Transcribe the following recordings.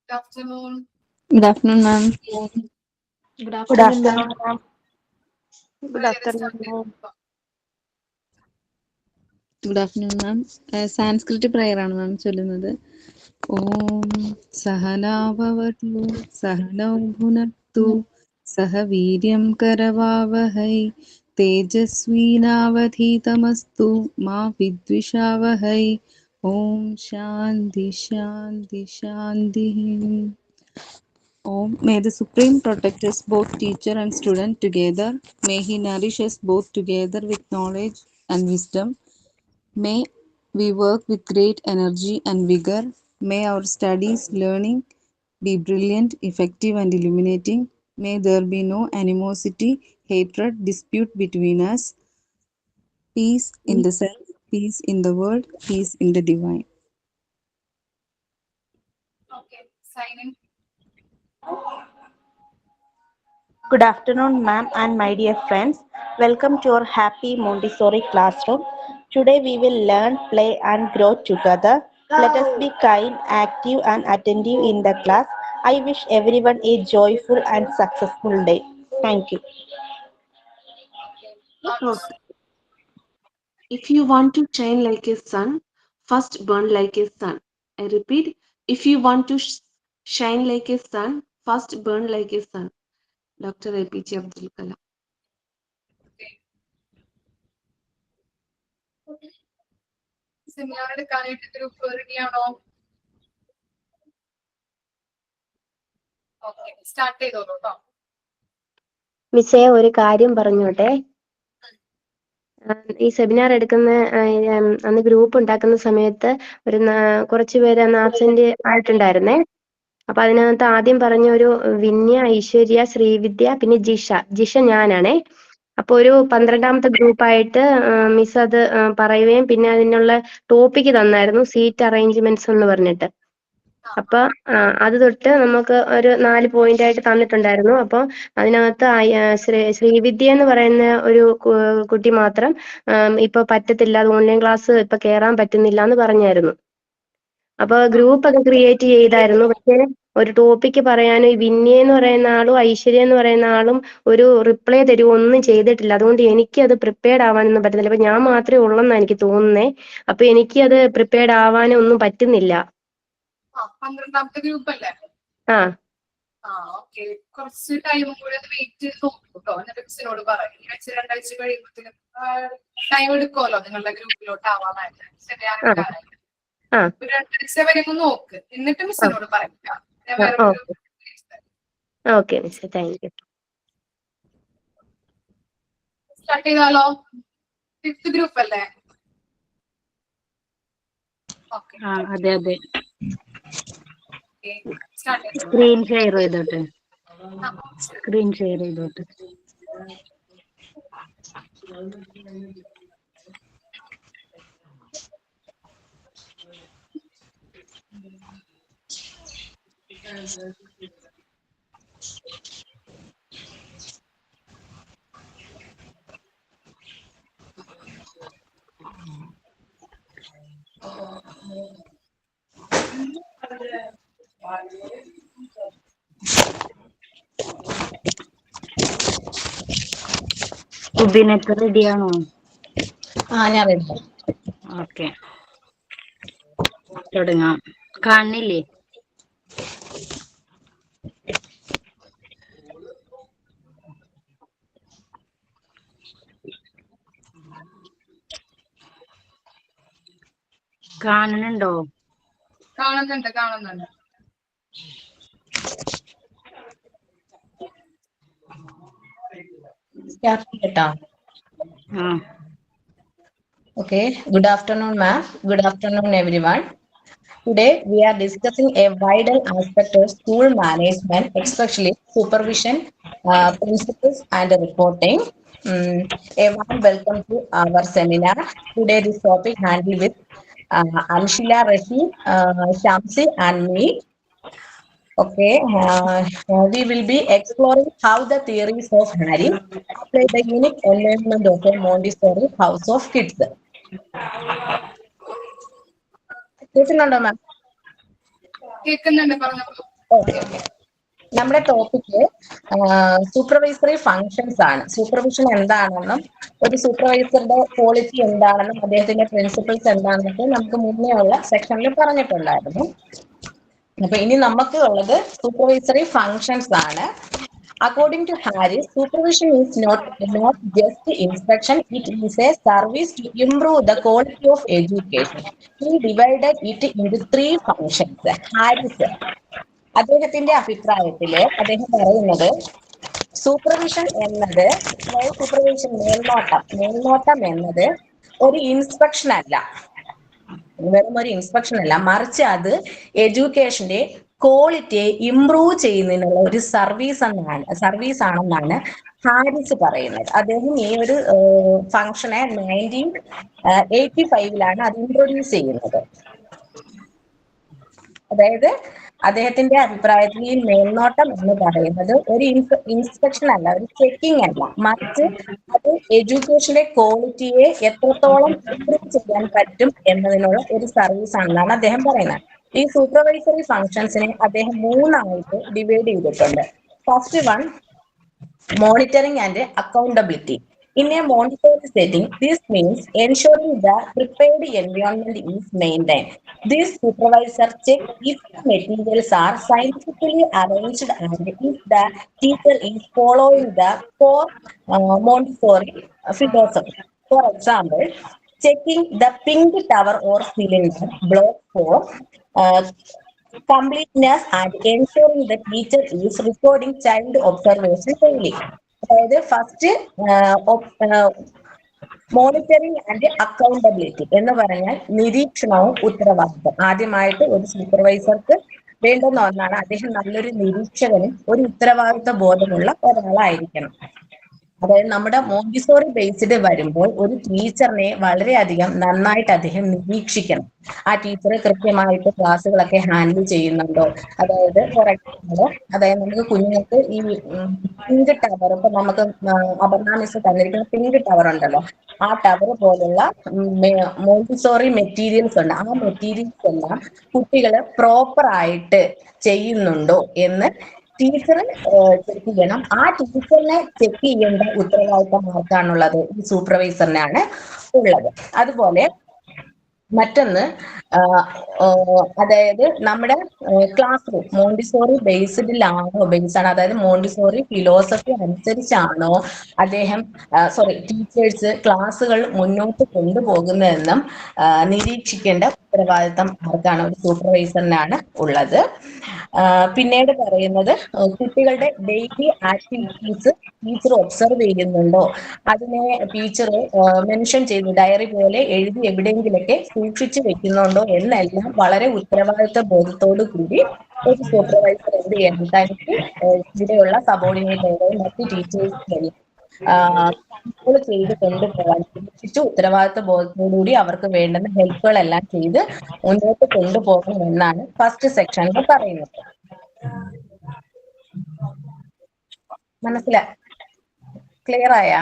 Good afternoon. Good afternoon, ma'am. Good Good afternoon, ma'am. afternoon, ma'am. Good afternoon, ma'am. Good afternoon, ma'am. Sanskrit prayer ആണ് മാം ചൊല്ലുന്നത്. ഓം സഹനാഭവതു സഹനൗ ഭുനക്തു സഹ വീര്യം കരവാവഹൈ തേജസ്വിനാവധീതമസ്തു മാ വിദ്വിഷാവഹൈ. ഓം ശാന്തി ശാന്തി ശാന്തി. Om, may the Supreme protect us, both teacher and student together. May He nourish us both together with knowledge and wisdom. May we work with great energy and vigor. May our studies, learning be brilliant, effective, and illuminating. May there be no animosity, hatred, dispute between us. Peace in the self, peace in the world, peace in the divine. Okay, sign in. Good afternoon, ma'am and my dear friends. Welcome to our happy Montessori classroom. Today we will learn, play and grow together. Let us be kind, active and attentive in the class. I wish everyone a joyful and successful day. Thank you. Okay. If you want to shine like a sun, first burn like a sun. I repeat, if you want to shine like a sun, first burn like a sun. Dr. APJ Abdul Kalam. Seminar എടുക്കാനായിട്ട് group റെഡിയാണോ? Okay, start ചെയ്തോളൂ കേട്ടോ. മിസ്സേ ഒരു കാര്യം പറഞ്ഞോട്ടെ. ഈ seminar എടുക്കുന്ന അന്ന് ഗ്രൂപ്പ് ഉണ്ടാക്കുന്ന സമയത്ത് കുറച്ച് പേര് അന്ന് ആബ്സെന്റ് ആയിട്ടുണ്ടായിരുന്നേ. അപ്പൊ അതിനകത്ത് ആദ്യം പറഞ്ഞ ഒരു വിന്യ, ഐശ്വര്യ, ശ്രീവിദ്യ, പിന്നെ ജിഷ ഞാനാണേ. അപ്പൊ ഒരു 12ാമത്തെ ഗ്രൂപ്പായിട്ട് മിസ് അത് പറയുകയും പിന്നെ അതിനുള്ള ടോപ്പിക്ക് തന്നായിരുന്നു, സീറ്റ് അറേഞ്ച്മെന്റ്സ് എന്ന് പറഞ്ഞിട്ട്. അപ്പൊ അത് തൊട്ട് നമുക്ക് ഒരു 4 പോയിന്റ് ആയിട്ട് തന്നിട്ടുണ്ടായിരുന്നു. അപ്പൊ അതിനകത്ത് ശ്രീവിദ്യ എന്ന് പറയുന്ന ഒരു കുട്ടി മാത്രം ഇപ്പൊ പറ്റത്തില്ല, അത് ഓൺലൈൻ ക്ലാസ് ഇപ്പൊ കേറാൻ പറ്റുന്നില്ല എന്ന് പറഞ്ഞായിരുന്നു. അപ്പൊ ഗ്രൂപ്പ് ഒക്കെ ക്രിയേറ്റ് ചെയ്തായിരുന്നു. പക്ഷെ ഒരു ടോപ്പിക്ക് പറയാനും ഈ വിന്യ എന്ന് പറയുന്ന ആളും ഐശ്വര്യ എന്ന് പറയുന്ന ആളും ഒരു റിപ്ലൈ തരുമോ ഒന്നും ചെയ്തിട്ടില്ല. അതുകൊണ്ട് എനിക്ക് അത് പ്രിപ്പയർഡ് ആവാനൊന്നും പറ്റുന്നില്ല. അപ്പൊ ഞാൻ മാത്രമേ ഉള്ളെന്നാണ് എനിക്ക് തോന്നുന്നേ. അപ്പൊ എനിക്ക് അത് പ്രിപ്പയർഡ് ആവാനും ഒന്നും പറ്റുന്നില്ല. 12ാമത്തെ ഗ്രൂപ്പ് അല്ലേ? ആ ഓക്കെ, കുറച്ച് ടൈം കൂടി ഒന്ന് വെയിറ്റ് ചെയ്ത് നോക്കൂ കേട്ടോ. എന്നിട്ട് മിസ്സിനോട് പറയും. 2 ആഴ്ച കഴിയുമ്പോഴത്തേക്കും ടൈം എടുക്കുമല്ലോ നിങ്ങളുടെ ഗ്രൂപ്പിലോട്ട് ആവാനായിട്ട്, സെമിനാർ എടുക്കാനായിട്ട്. ഒരു 2 ആഴ്ച വരെ ഒന്ന് നോക്ക്, എന്നിട്ട് മിസ്സിനോട് പറയാം. ഞാൻ വേറെ group. Okay miss, thank U. Start ചെയ്താലോ? 5th ഗ്രൂപ്പ് അല്ലേ? അതെ അതെ. സ്റ്റാർട്ട് ചെയ്തോളൂ. സ്ക്രീൻ ഷെയർ ചെയ്തോട്ടെ. സ്ക്രീൻ ഷെയർ ചെയ്തോട്ടെ. സുബിനൊക്കെ റെഡിയാണോ? ഞാൻ റെഡി. ഓക്കെ, തുടങ്ങാം. കാണുന്നില്ലേ? കാണുന്നുണ്ടോ? കാണുന്നുണ്ട്. Okay. Good afternoon, ma'am. Good afternoon, everyone. Today, we are discussing a vital aspect of school management, especially supervision, principles, and reporting. A warm welcome to our seminar. Today, this topic handled with Anshila Rashid, Shamsi, and me. Okay, we will be exploring how the theories of Harry apply the unique environment of a Montessori house of kids. കേൾക്കുന്നുണ്ടോ മാം? കേൾക്കുന്നുണ്ട്, പറഞ്ഞോളൂ. Okay okay. നമ്മുടെ topic supervisory functions ആണ്. Supervision എന്താണെന്നും ഒരു സൂപ്പർവൈസറുടെ quality എന്താണെന്നും അദ്ദേഹത്തിന്റെ principles എന്താണെന്നൊക്കെ നമുക്ക് മുന്നേ ഉള്ള സെക്ഷനിൽ പറഞ്ഞിട്ടുണ്ടായിരുന്നു. അപ്പൊ ഇനി നമുക്ക് ഉള്ളത് സൂപ്പർവൈസറി ഫങ്ഷൻസ് ആണ്. According to Harris, supervision is not just inspection, it is a service to improve the quality of education. He divided it into 3 functions. Harris അദ്ദേഹത്തിന്റെ അഭിപ്രായത്തില് അദ്ദേഹം പറയുന്നത് സൂപ്പർവിഷൻ എന്നത്, അതായത് സൂപ്പർവിഷൻ മേൽനോട്ടം എന്നത് ഒരു ഇൻസ്പെക്ഷൻ അല്ല, വെറും ഒരു ഇൻസ്പെക്ഷൻ അല്ല, മറിച്ച് അത് എഡ്യൂക്കേഷന്റെ ക്വാളിറ്റിയെ ഇംപ്രൂവ് ചെയ്യുന്നതിനുള്ള ഒരു സർവീസ് ആണെന്നാണ് ഹാരിസ് പറയുന്നത്. അദ്ദേഹം ഈ ഒരു ഫംഗ്ഷനെ 1985 അത് ഇൻട്രൊഡ്യൂസ് ചെയ്യുന്നത്. അതായത് അദ്ദേഹത്തിന്റെ അഭിപ്രായത്തിൽ ഈ മേൽനോട്ടം എന്ന് പറയുന്നത് ഒരു ഇൻസ്പെക്ഷൻ അല്ല, ഒരു ചെക്കിംഗ് അല്ല, മറിച്ച് അത് എഡ്യൂക്കേഷന്റെ ക്വാളിറ്റിയെ എത്രത്തോളം ഇംപ്രൂവ് ചെയ്യാൻ പറ്റും എന്നതിനുള്ള ഒരു സർവീസ് ആണെന്നാണ് അദ്ദേഹം പറയുന്നത്. ഈ സൂപ്പർവൈസറി ഫങ്ഷൻസിനെ അദ്ദേഹം 3 ഡിവൈഡ് ചെയ്തിട്ടുണ്ട്. First one, monitoring and accountability. In a monitoring setting, this means ensuring the prepared environment is maintained. This supervisor checks if the materials are scientifically arranged and if the teacher is following the core Montessori philosophy. For example, checking the pink tower or cylinder block for completeness and ensuring the teacher is recording child observation daily. അതായത് first monitoring and accountability എന്ന് പറഞ്ഞാൽ നിരീക്ഷണവും ഉത്തരവാദിത്വം. ആദ്യമായിട്ട് ഒരു സൂപ്പർവൈസർക്ക് വേണ്ടുന്ന ഒന്നാണ് അദ്ദേഹം നല്ലൊരു നിരീക്ഷകനും ഒരു ഉത്തരവാദിത്വ ബോധമുള്ള ഒരാളായിരിക്കണം. അതായത് നമ്മുടെ മോണ്ടിസോറി ബേസ്ഡ് വരുമ്പോൾ ഒരു ടീച്ചറിനെ വളരെയധികം നന്നായിട്ട് അദ്ദേഹം നിരീക്ഷിക്കണം. ആ ടീച്ചർ കൃത്യമായിട്ട് ക്ലാസ്സുകളൊക്കെ ഹാൻഡിൽ ചെയ്യുന്നുണ്ടോ, അതായത് ഫോർ എക്സാമ്പിൾ, അതായത് നമുക്ക് കുഞ്ഞുങ്ങൾക്ക് ഈ പിങ്ക് ടവർ, ഇപ്പൊ നമുക്ക് അപർണ മിസ് തന്നിരിക്കുന്ന പിങ്ക് ടവർ ഉണ്ടല്ലോ, ആ ടവർ പോലുള്ള മോണ്ടിസോറി മെറ്റീരിയൽസ് ഉണ്ട്. ആ മെറ്റീരിയൽസ് എല്ലാം കുട്ടികൾ പ്രോപ്പർ ആയിട്ട് ചെയ്യുന്നുണ്ടോ എന്ന് ടീച്ചർ ചെക്ക് ചെയ്യണം. ആ ടീച്ചറിനെ ചെക്ക് ചെയ്യേണ്ട ഉത്തരവാദിത്തം ആർക്കാണുള്ളത്? ഈ സൂപ്പർവൈസറിനാണ് ഉള്ളത്. അതുപോലെ മറ്റൊന്ന്, അതായത് നമ്മുടെ ക്ലാസ് റൂം മോണ്ടിസോറി ബേസ്ഡാണ്, അതായത് മോണ്ടിസോറി ഫിലോസഫി അനുസരിച്ചാണോ അദ്ദേഹം ടീച്ചേഴ്സ് ക്ലാസ്സുകൾ മുന്നോട്ട് കൊണ്ടുപോകുന്നതെന്നും നിരീക്ഷിക്കേണ്ട ഉത്തരവാദിത്തം ആർക്കാണ്? ഒരു സൂപ്പർവൈസറിനാണ് ഉള്ളത്. പിന്നീട് പറയുന്നത് കുട്ടികളുടെ ഡെയിലി ആക്ടിവിറ്റീസ് ടീച്ചർ ഒബ്സർവ് ചെയ്യുന്നുണ്ടോ, അതിനെ ടീച്ചർ മെൻഷൻ ചെയ്ത് ഡയറി പോലെ എഴുതി എവിടെയെങ്കിലൊക്കെ സൂക്ഷിച്ചു വെക്കുന്നുണ്ടോ എന്നെല്ലാം വളരെ ഉത്തരവാദിത്വ ബോധത്തോടു കൂടി ഒരു സൂപ്പർവൈസർ എന്ത് ചെയ്യണം? തനിക്ക് ഇവിടെയുള്ള സബോർഡിനേറ്റുകളെയും മറ്റ് ടീച്ചേഴ്സിനെയും കൺട്രോൾ ചെയ്ത് കൊണ്ടുപോകാൻ, സൂക്ഷിച്ചു ഉത്തരവാദിത്വ ബോധത്തോടുകൂടി അവർക്ക് വേണ്ടുന്ന ഹെൽപ്പുകളെല്ലാം ചെയ്ത് മുന്നോട്ട് കൊണ്ടുപോകണം എന്നാണ് ഫസ്റ്റ് സെക്ഷനിൽ പറയുന്നത്. മനസ്സിലായി? ക്ലിയർ ആയാ?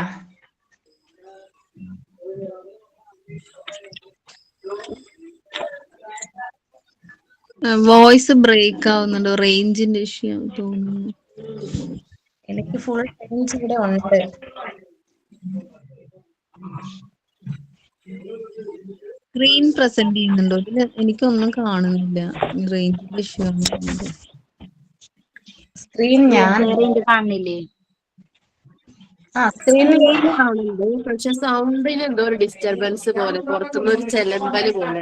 വോയിസ് ബ്രേക്ക് ആവുന്നുണ്ട്, റേഞ്ചിന്റെ ഇഷ്യൂ തോന്നുന്നു. എനിക്ക് ഫുൾ റേഞ്ച് ഇവിടെ ഉണ്ട്. സ്ക്രീൻ പ്രസന്റ് ചെയ്യുന്നുണ്ടോ? ഇതിൽ എനിക്കൊന്നും കാണുന്നില്ല, റേഞ്ചിന്റെ ഇഷ്യൂ ആണ്. സ്ക്രീൻ ഞാൻ കാണുന്നില്ലേ? സ്ക്രീനിൽ കാണുന്നുണ്ട്, പക്ഷെ സൗണ്ടിന് എന്തോ ഒരു ഡിസ്റ്റർബൻസ് പോലെ, പുറത്തുനിന്ന് ഒരു ചെലമ്പല് പോലെ.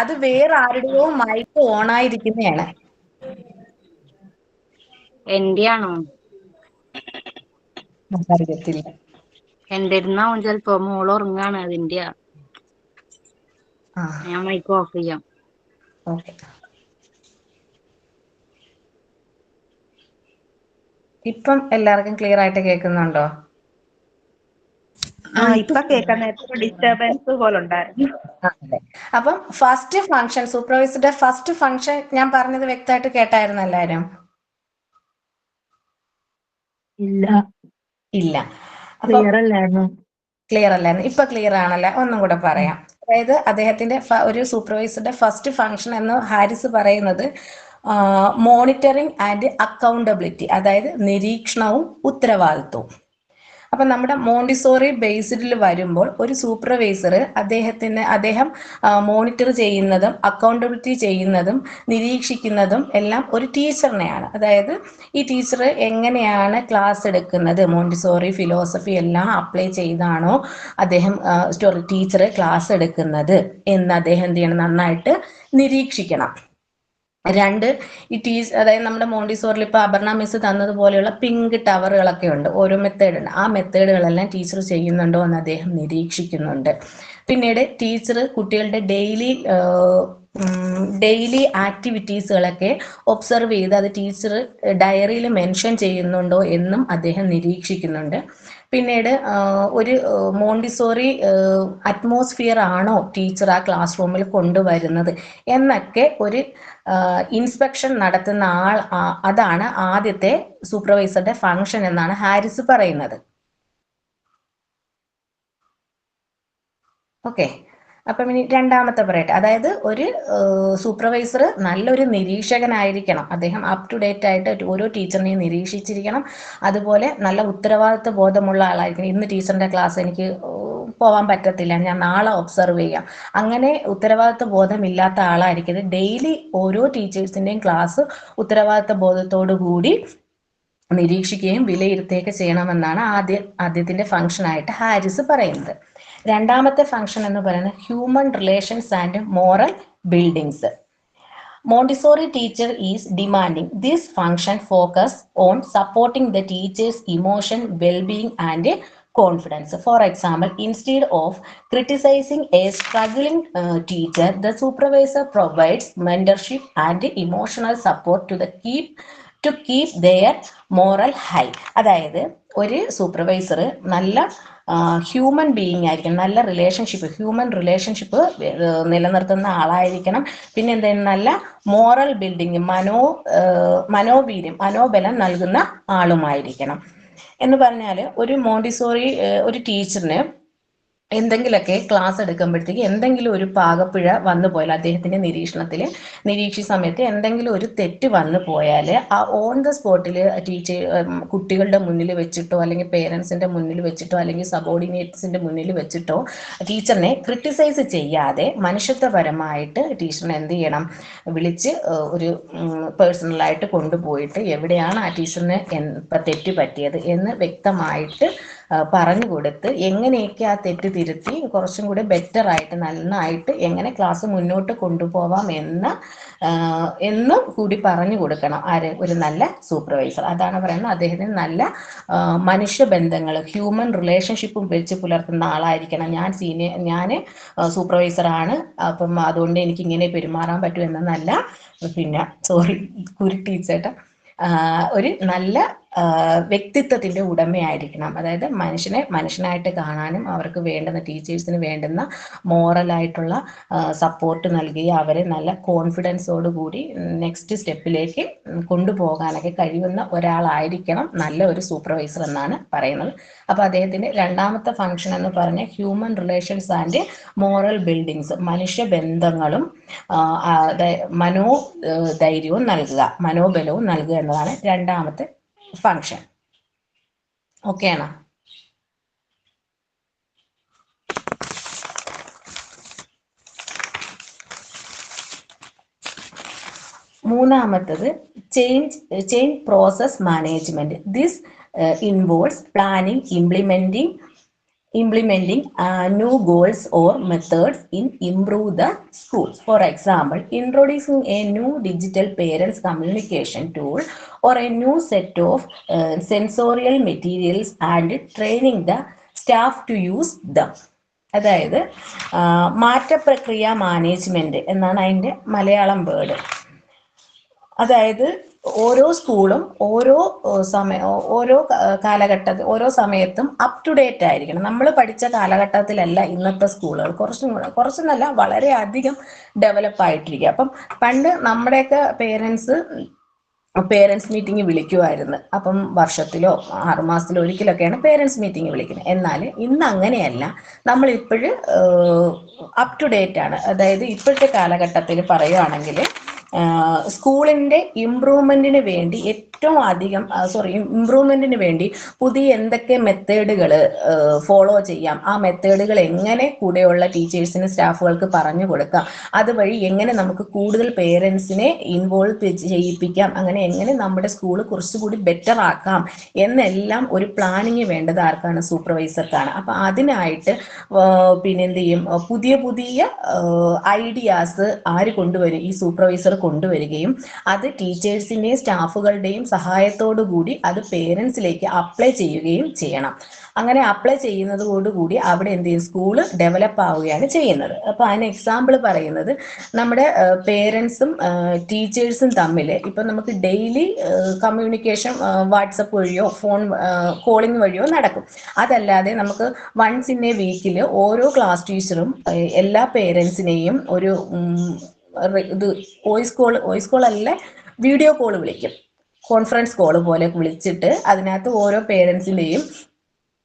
അത് വേറെ ആരുടെയോ മൈക്ക് ഓൺ ആയിരിക്കുന്നതാണ്. എന്റെ ആണോ? അറിയത്തില്ല. എന്റെ ഇരുന്നാവും ചിലപ്പോ. മോള് ഉറങ്ങാണ്, അതിന്റെ. ഞാൻ മൈക്ക് ഓഫ് ചെയ്യാം. ഓക്കെ. ഇപ്പം എല്ലാവർക്കും ക്ലിയർ ആയിട്ട് കേൾക്കുന്നുണ്ടോ? ഇപ്പൊ കേൾക്കാൻ നേരത്തെ ഡിസ്റ്റർബൻസ് പോലെ ഉണ്ടായിരുന്നു. അതെ. അപ്പം ഫസ്റ്റ് ഫംഗ്ഷൻ, സൂപ്പർവൈസറുടെ ഫസ്റ്റ് ഫംഗ്ഷൻ ഞാൻ പറഞ്ഞത് വ്യക്തമായിട്ട് കേട്ടായിരുന്നു എല്ലാരും? ഇല്ല. അപ്പം ക്ലിയർ അല്ലായിരുന്നു. ഇപ്പൊ ക്ലിയർ ആണല്ലേ? ഒന്നും കൂടെ പറയാം. അതായത് അദ്ദേഹത്തിന്റെ ഒരു സൂപ്പർവൈസറുടെ ഫസ്റ്റ് ഫംഗ്ഷൻ എന്ന് ഹാരിസ് പറയുന്നത് മോണിറ്ററിംഗ് ആൻഡ് അക്കൗണ്ടബിലിറ്റി, അതായത് നിരീക്ഷണവും ഉത്തരവാദിത്വവും. അപ്പൊ നമ്മുടെ മോണ്ടിസോറി ബേസ്ഡിൽ വരുമ്പോൾ ഒരു സൂപ്പർവൈസർ അദ്ദേഹം മോണിറ്റർ ചെയ്യുന്നതും അക്കൗണ്ടബിലിറ്റി ചെയ്യുന്നതും നിരീക്ഷിക്കുന്നതും എല്ലാം ഒരു ടീച്ചറിനെയാണ്. അതായത് ഈ ടീച്ചർ എങ്ങനെയാണ് ക്ലാസ് എടുക്കുന്നത്, മോണ്ടിസോറി ഫിലോസഫി എല്ലാം അപ്ലൈ ചെയ്താണോ അദ്ദേഹം ടീച്ചർ ക്ലാസ് എടുക്കുന്നത് എന്ന് അദ്ദേഹം എന്ത് ചെയ്യണം, നന്നായിട്ട് നിരീക്ഷിക്കണം. രണ്ട്, ഈ അതായത് നമ്മുടെ മോണ്ടിസോറിൽ ഇപ്പൊ അപർണ മിസ് തന്നതുപോലെയുള്ള പിങ്ക് ടവറുകളൊക്കെ ഉണ്ട്, ഓരോ മെത്തേഡ് ഉണ്ട്. ആ മെത്തേഡുകളെല്ലാം ടീച്ചർ ചെയ്യുന്നുണ്ടോ എന്ന് അദ്ദേഹം നിരീക്ഷിക്കുന്നുണ്ട്. പിന്നീട് ടീച്ചർ കുട്ടികളുടെ ഡെയിലി ആക്ടിവിറ്റീസുകളൊക്കെ ഒബ്സർവ് ചെയ്ത് അത് ടീച്ചർ ഡയറിയിൽ മെൻഷൻ ചെയ്യുന്നുണ്ടോ എന്നും അദ്ദേഹം നിരീക്ഷിക്കുന്നുണ്ട്. പിന്നീട് ഒരു മോണ്ടിസോറി അറ്റ്മോസ്ഫിയർ ആണോ ടീച്ചർ ആ ക്ലാസ് റൂമിൽ കൊണ്ടുവരുന്നത് എന്നൊക്കെ ഒരു ഇൻസ്പെക്ഷൻ നടത്തുന്ന അതാണ് ആദ്യത്തെ സൂപ്പർവൈസറുടെ ഫംഗ്ഷൻ എന്നാണ് ഹാരിസ് പറയുന്നത്. ഓക്കെ, അപ്പം ഇനി രണ്ടാമത്തെ പറയട്ടെ. അതായത് ഒരു സൂപ്പർവൈസർ നല്ലൊരു നിരീക്ഷകനായിരിക്കണം. അദ്ദേഹം അപ് ടു ഡേറ്റ് ആയിട്ട് ഓരോ ടീച്ചറിനെയും നിരീക്ഷിച്ചിരിക്കണം. അതുപോലെ നല്ല ഉത്തരവാദിത്വ ബോധമുള്ള ആളായിരിക്കണം. ഇന്ന് ടീച്ചറിന്റെ ക്ലാസ് എനിക്ക് പോവാൻ പറ്റത്തില്ല, ഞാൻ നാളെ ഒബ്സർവ് ചെയ്യാം, അങ്ങനെ ഉത്തരവാദിത്വ ബോധമില്ലാത്ത ആളായിരിക്കരുത്. ഡെയിലി ഓരോ ടീച്ചേഴ്സിന്റെയും ക്ലാസ് ഉത്തരവാദിത്വ ബോധത്തോടു കൂടി നിരീക്ഷിക്കുകയും വിലയിരുത്തുകയൊക്കെ ചെയ്യണമെന്നാണ് ആദ്യത്തിന്റെ ഫംഗ്ഷൻ ആയിട്ട് ഹാരിസ് പറയുന്നത്. രണ്ടാമത്തെ ഫംഗ്ഷൻ എന്ന് പറയുന്നത് human relations and moral buildings. Montessori teacher is demanding this function focus on supporting the teacher's emotion, well-being and confidence. For example, instead of criticizing a struggling teacher, the supervisor provides mentorship and emotional support to keep their moral high. അതായത് ഒരു supervisor നല്ല human being ആയിരിക്കണം, നല്ല human relationship നിലനിർത്തുന്ന ആളായിരിക്കണം. പിന്നെ എന്തായാലും നല്ല moral building, മനോബലം നൽകുന്ന ആളുമായിരിക്കണം. എന്ന് പറഞ്ഞാൽ ഒരു മോണ്ടിസോറി ഒരു ടീച്ചറിന് എന്തെങ്കിലുമൊക്കെ ക്ലാസ് എടുക്കുമ്പോഴത്തേക്ക് എന്തെങ്കിലും ഒരു പാകപ്പിഴ വന്നു പോയാൽ, അദ്ദേഹത്തിന്റെ നിരീക്ഷണ സമയത്ത് എന്തെങ്കിലും ഒരു തെറ്റ് വന്നു പോയാൽ ആ ഓൺ ദ സ്പോട്ടിൽ കുട്ടികളുടെ മുന്നിൽ വെച്ചിട്ടോ അല്ലെങ്കിൽ പേരൻസിന്റെ മുന്നിൽ വെച്ചിട്ടോ അല്ലെങ്കിൽ സബോർഡിനേറ്റ്സിന്റെ മുന്നിൽ വെച്ചിട്ടോ ടീച്ചറിനെ ക്രിട്ടിസൈസ് ചെയ്യാതെ മനുഷ്യത്വപരമായിട്ട് ടീച്ചറിനെ എന്ത് ചെയ്യണം, വിളിച്ച് ഒരു പേഴ്സണലായിട്ട് കൊണ്ടുപോയിട്ട് എവിടെയാണ് ആ ടീച്ചറിന് തെറ്റ് പറ്റിയത് എന്ന് വ്യക്തമായിട്ട് പറഞ്ഞു കൊടുത്ത് എങ്ങനെയൊക്കെ ആ തെറ്റ് തിരുത്തി കുറച്ചും കൂടി ബെറ്റർ ആയിട്ട് നന്നായിട്ട് എങ്ങനെ ക്ലാസ് മുന്നോട്ട് കൊണ്ടുപോവാം എന്നും കൂടി പറഞ്ഞു കൊടുക്കണം ഒരു നല്ല സൂപ്പർവൈസർ. അതാണ് പറയുന്നത് അദ്ദേഹത്തിന് നല്ല മനുഷ്യബന്ധങ്ങൾ, ഹ്യൂമൻ റിലേഷൻഷിപ്പും വെച്ച് പുലർത്തുന്ന ആളായിരിക്കണം. ഞാൻ സൂപ്പർവൈസറാണ്, അപ്പം അതുകൊണ്ട് എനിക്ക് ഇങ്ങനെ പെരുമാറാൻ പറ്റും എന്നല്ല. പിന്നെ കുരു ടീച്ചേട്ട ഒരു നല്ല വ്യക്തിത്വത്തിന്റെ ഉടമയായിരിക്കണം. അതായത് മനുഷ്യനായിട്ട് കാണാനും അവർക്ക് വേണ്ടുന്ന ടീച്ചേഴ്സിന് വേണ്ടുന്ന മോറലായിട്ടുള്ള സപ്പോർട്ട് നൽകുകയും അവരെ നല്ല കോൺഫിഡൻസോട് കൂടി നെക്സ്റ്റ് സ്റ്റെപ്പിലേക്ക് കൊണ്ടുപോകാനൊക്കെ കഴിയുന്ന ഒരാളായിരിക്കണം നല്ല ഒരു സൂപ്പർവൈസർ എന്നാണ് പറയുന്നത്. അപ്പൊ അദ്ദേഹത്തിന്റെ രണ്ടാമത്തെ ഫംഗ്ഷൻ എന്ന് പറഞ്ഞ human relations and moral buildings, മനുഷ്യബന്ധങ്ങളും മനോധൈര്യവും നൽകുക, മനോബലവും നൽകുക എന്നതാണ് രണ്ടാമത്തെ ഫംഗ്ഷൻ. ഓക്കെ ആണോ? മൂന്നാമത്തത് change process management. This involves planning, implementing new goals or methods in improve the schools. For example, introducing a new digital parents communication tool or a new set of sensorial materials and training the staff to use them. അതായത് മാറ്റപ്രക്രിയ management എന്നാണ് അതിന്റെ Malayalam word. അതായത് ഓരോ സ്കൂളും ഓരോ കാലഘട്ടത്തിൽ ഓരോ സമയത്തും അപ് ടു ഡേറ്റ് ആയിരിക്കണം. നമ്മൾ പഠിച്ച കാലഘട്ടത്തിലല്ല ഇന്നത്തെ സ്കൂളുകൾ, കുറച്ചൊന്നല്ല വളരെ അധികം ഡെവലപ്പ് ആയിട്ടിരിക്കുക. അപ്പം പണ്ട് നമ്മുടെയൊക്കെ പേരൻസ് പേരൻസ് മീറ്റിംഗ് വിളിക്കുമായിരുന്നു. അപ്പം വർഷത്തിലോ 6 മാസത്തിലോ ഒരിക്കലൊക്കെയാണ് പേരൻസ് മീറ്റിംഗ് വിളിക്കുന്നത്. എന്നാൽ ഇന്ന് അങ്ങനെയല്ല, നമ്മൾ ഇപ്പോഴും അപ് ടു ഡേറ്റ് ആണ്. അതായത് ഇപ്പോഴത്തെ കാലഘട്ടത്തിൽ പറയുകയാണെങ്കിൽ സ്കൂളിൻ്റെ ഇമ്പ്രൂവ്മെൻറ്റിന് വേണ്ടി ഏറ്റവും അധികം ഇമ്പ്രൂവ്മെൻറ്റിന് വേണ്ടി പുതിയ എന്തൊക്കെ മെത്തേഡുകൾ ഫോളോ ചെയ്യാം, ആ മെത്തേഡുകൾ എങ്ങനെ കൂടെയുള്ള ടീച്ചേഴ്സിന് സ്റ്റാഫുകൾക്ക് പറഞ്ഞു കൊടുക്കാം, അതുവഴി എങ്ങനെ നമുക്ക് കൂടുതൽ പേരൻസിനെ ഇൻവോൾവ് ചെയ്യിപ്പിക്കാം, അങ്ങനെ എങ്ങനെ നമ്മുടെ സ്കൂൾ കുറച്ചുകൂടി ബെറ്റർ ആക്കാം എന്നെല്ലാം ഒരു പ്ലാനിങ് വേണ്ടത് ആർക്കാണ്? സൂപ്പർവൈസർക്കാണ്. അപ്പം അതിനായിട്ട് പിന്നെ എന്ത് ചെയ്യും, പുതിയ പുതിയ ഐഡിയാസ് ആര് കൊണ്ടുവരും? ഈ സൂപ്പർവൈസർ കൊണ്ടുവരികയും അത് ടീച്ചേഴ്സിൻ്റെയും സ്റ്റാഫുകളുടെയും സഹായത്തോടു കൂടി അത് പേരൻസിലേക്ക് അപ്ലൈ ചെയ്യുകയും ചെയ്യണം. അങ്ങനെ അപ്ലൈ ചെയ്യുന്നതോടുകൂടി അവിടെ എന്ത് ചെയ്യും? സ്കൂള് ഡെവലപ്പ് ആവുകയാണ് ചെയ്യുന്നത്. അപ്പോൾ അതിന് എക്സാമ്പിൾ പറയുന്നത്, നമ്മുടെ പേരൻസും ടീച്ചേഴ്സും തമ്മിൽ ഇപ്പം നമുക്ക് ഡെയിലി കമ്മ്യൂണിക്കേഷൻ വാട്സപ്പ് വഴിയോ ഫോൺ കോളിംഗ് വഴിയോ നടക്കും. അതല്ലാതെ നമുക്ക് വൺസ് ഇൻ എ വീക്കിൽ ഓരോ ക്ലാസ് ടീച്ചറും എല്ലാ പേരൻസിനെയും ഒരു ഇത് വോയിസ് കോൾ അല്ല, വീഡിയോ കോൾ വിളിക്കും. കോൺഫറൻസ് കോൾ പോലെ വിളിച്ചിട്ട് അതിനകത്ത് ഓരോ പേരൻസിൻ്റെയും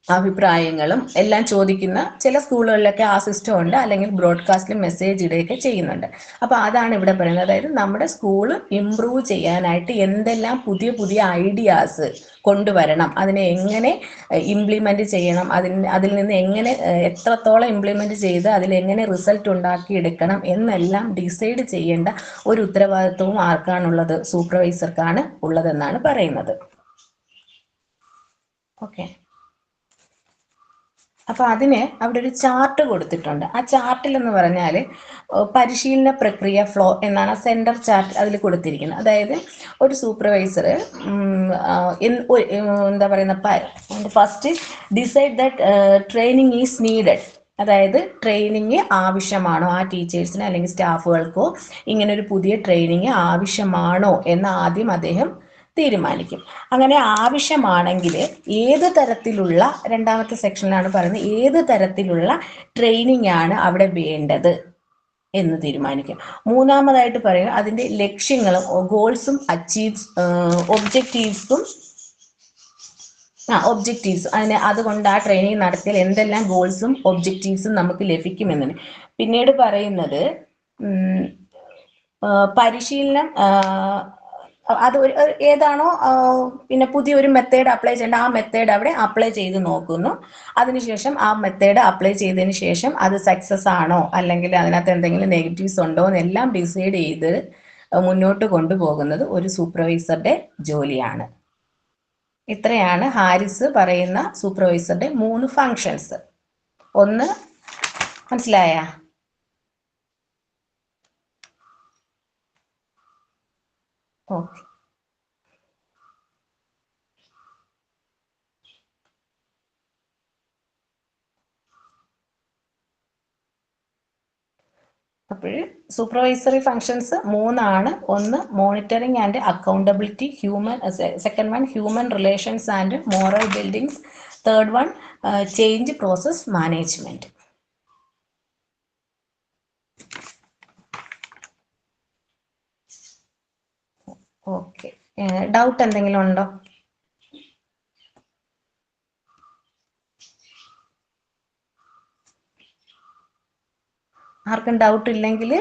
അഭിപ്രായങ്ങളും എല്ലാം ചോദിക്കുന്ന ചില സ്കൂളുകളിലൊക്കെ ആ സിസ്റ്റം ഉണ്ട്, അല്ലെങ്കിൽ ബ്രോഡ്കാസ്റ്റിൽ മെസ്സേജ് ഇടുകയൊക്കെ ചെയ്യുന്നുണ്ട്. അപ്പോൾ അതാണ് ഇവിടെ പറയുന്നത്. അതായത് നമ്മുടെ സ്കൂള് ഇംപ്രൂവ് ചെയ്യാനായിട്ട് എന്തെല്ലാം പുതിയ പുതിയ ഐഡിയാസ് കൊണ്ടുവരണം, അതിനെ എങ്ങനെ ഇംപ്ലിമെൻറ്റ് ചെയ്യണം, അതിൽ നിന്ന് എങ്ങനെ എത്രത്തോളം ഇംപ്ലിമെൻറ്റ് ചെയ്ത് അതിലെങ്ങനെ റിസൾട്ട് ഉണ്ടാക്കിയെടുക്കണം എന്നെല്ലാം ഡിസൈഡ് ചെയ്യേണ്ട ഒരു ഉത്തരവാദിത്വവും ആർക്കാണുള്ളത്? സൂപ്പർവൈസർക്കാണ് ഉള്ളതെന്നാണ് പറയുന്നത്. ഓക്കെ. അപ്പോൾ അതിന് അവിടെ ഒരു ചാർട്ട് കൊടുത്തിട്ടുണ്ട്. ആ ചാർട്ടിൽ എന്ന് പറഞ്ഞാൽ പരിശീലന പ്രക്രിയ ഫ്ലോ എന്നാണ് സെൻറ്റർ ചാർട്ട് അതിൽ കൊടുത്തിരിക്കുന്നത്. അതായത് ഒരു സൂപ്പർവൈസർ എന്താ പറയുന്ന, first decide that training is needed. അതായത് ട്രെയിനിങ് ആവശ്യമാണോ, ആ ടീച്ചേഴ്സിന് അല്ലെങ്കിൽ സ്റ്റാഫുകൾക്കോ ഇങ്ങനെ ഒരു പുതിയ ട്രെയിനിങ് ആവശ്യമാണോ എന്ന് ആദ്യം അദ്ദേഹം തീരുമാനിക്കും. അങ്ങനെ ആവശ്യമാണെങ്കിൽ ഏത് തരത്തിലുള്ള, രണ്ടാമത്തെ സെക്ഷനിലാണ് പറയുന്നത്, ഏത് തരത്തിലുള്ള ട്രെയിനിങ് ആണ് അവിടെ വേണ്ടത് എന്ന് തീരുമാനിക്കും. മൂന്നാമതായിട്ട് പറയുന്നത് അതിൻ്റെ ലക്ഷ്യങ്ങളും ഗോൾസും ഒബ്ജക്റ്റീവ്സ് അതുകൊണ്ട് ആ ട്രെയിനിങ് നടത്തിയാൽ എന്തെല്ലാം ഗോൾസും ഒബ്ജക്റ്റീവ്സും നമുക്ക് ലഭിക്കുമെന്നാണ്. പിന്നീട് പറയുന്നത് പരിശീലനം അത് ഏതാണോ പിന്നെ പുതിയൊരു മെത്തേഡ് അപ്ലൈ ചെയ്യേണ്ട ആ മെത്തേഡ് അവിടെ അപ്ലൈ ചെയ്ത് നോക്കുന്നു. അതിനുശേഷം ആ മെത്തേഡ് അപ്ലൈ ചെയ്തതിന് ശേഷം അത് സക്സസ് ആണോ അല്ലെങ്കിൽ അതിനകത്ത് എന്തെങ്കിലും നെഗറ്റീവ്സ് ഉണ്ടോ എന്നെല്ലാം ഡിസൈഡ് ചെയ്ത് മുന്നോട്ട് കൊണ്ടുപോകുന്നത് ഒരു സൂപ്പർവൈസറുടെ ജോലിയാണ്. ഇത്രയാണ് ഹാരിസ് പറയുന്ന സൂപ്പർവൈസറുടെ 3 ഫങ്ഷൻസ്. ഒന്ന് മനസ്സിലായ? ഓക്കെ. അപ്പോൾ സൂപ്പർവൈസറി ഫങ്ഷൻസ് 3 ആണ്. ഒന്ന് monitoring and accountability, second one human relations and moral buildings, third one change process management. Okay. Doubt എന്തെങ്കിലും ഉണ്ടോ? ആർക്കും ഡൗട്ട് ഇല്ലെങ്കിൽ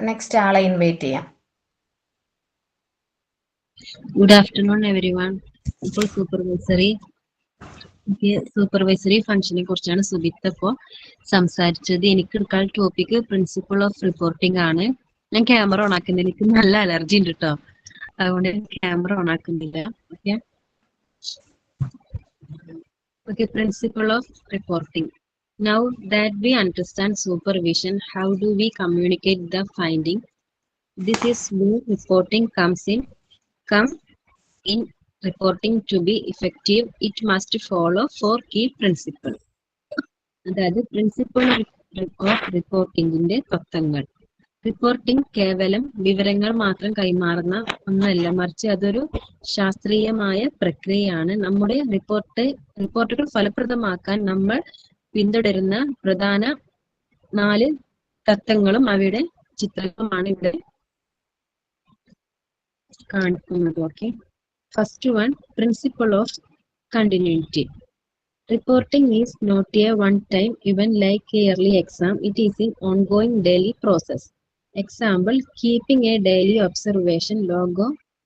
നെക്സ്റ്റ് ആളെ ഇൻവൈറ്റ് ചെയ്യാം. Good afternoon everyone. ഇപ്പോൾ സൂപ്പർവൈസറി ഫംഗ്ഷനെ കുറിച്ചാണ് സുബിത്ത ഇപ്പോൾ സംസാരിച്ചത്. എനിക്ക് എടുക്കാൻ ടോപ്പിക് പ്രിൻസിപ്പിൾ ഓഫ് റിപ്പോർട്ടിംഗ് ആണ്. ഞാൻ ക്യാമറ ഓൺ ആക്കുന്നില്ല, എനിക്ക് നല്ല അലർജി ഉണ്ട് കേട്ടോ, അതുകൊണ്ട് ക്യാമറ ഓൺ ആക്കുന്നില്ല. Okay, principle of reporting. Now that we understand supervision, how do we communicate the finding? This is where reporting comes in. Reporting to be effective, it must follow 4 key principles. അതായത് principle of റിപ്പോർട്ടിംഗിന്റെ തത്വങ്ങൾ. Reporting കേവലം വിവരങ്ങൾ മാത്രം കൈമാറുന്ന ഒന്നല്ല, മറിച്ച് അതൊരു ശാസ്ത്രീയമായ പ്രക്രിയയാണ്. നമ്മുടെ റിപ്പോർട്ടുകൾ ഫലപ്രദമാക്കാൻ നമ്മൾ പിന്തുടരുന്ന പ്രധാന 4 തത്വങ്ങളും അവയുടെ ചിത്രങ്ങളുമാണ് ഇവിടെ കാണിക്കുന്നത്. Okay, first one, principle of continuity. Reporting is not a one-time event like a yearly exam. It is an ongoing daily process. Example, keeping a daily observation log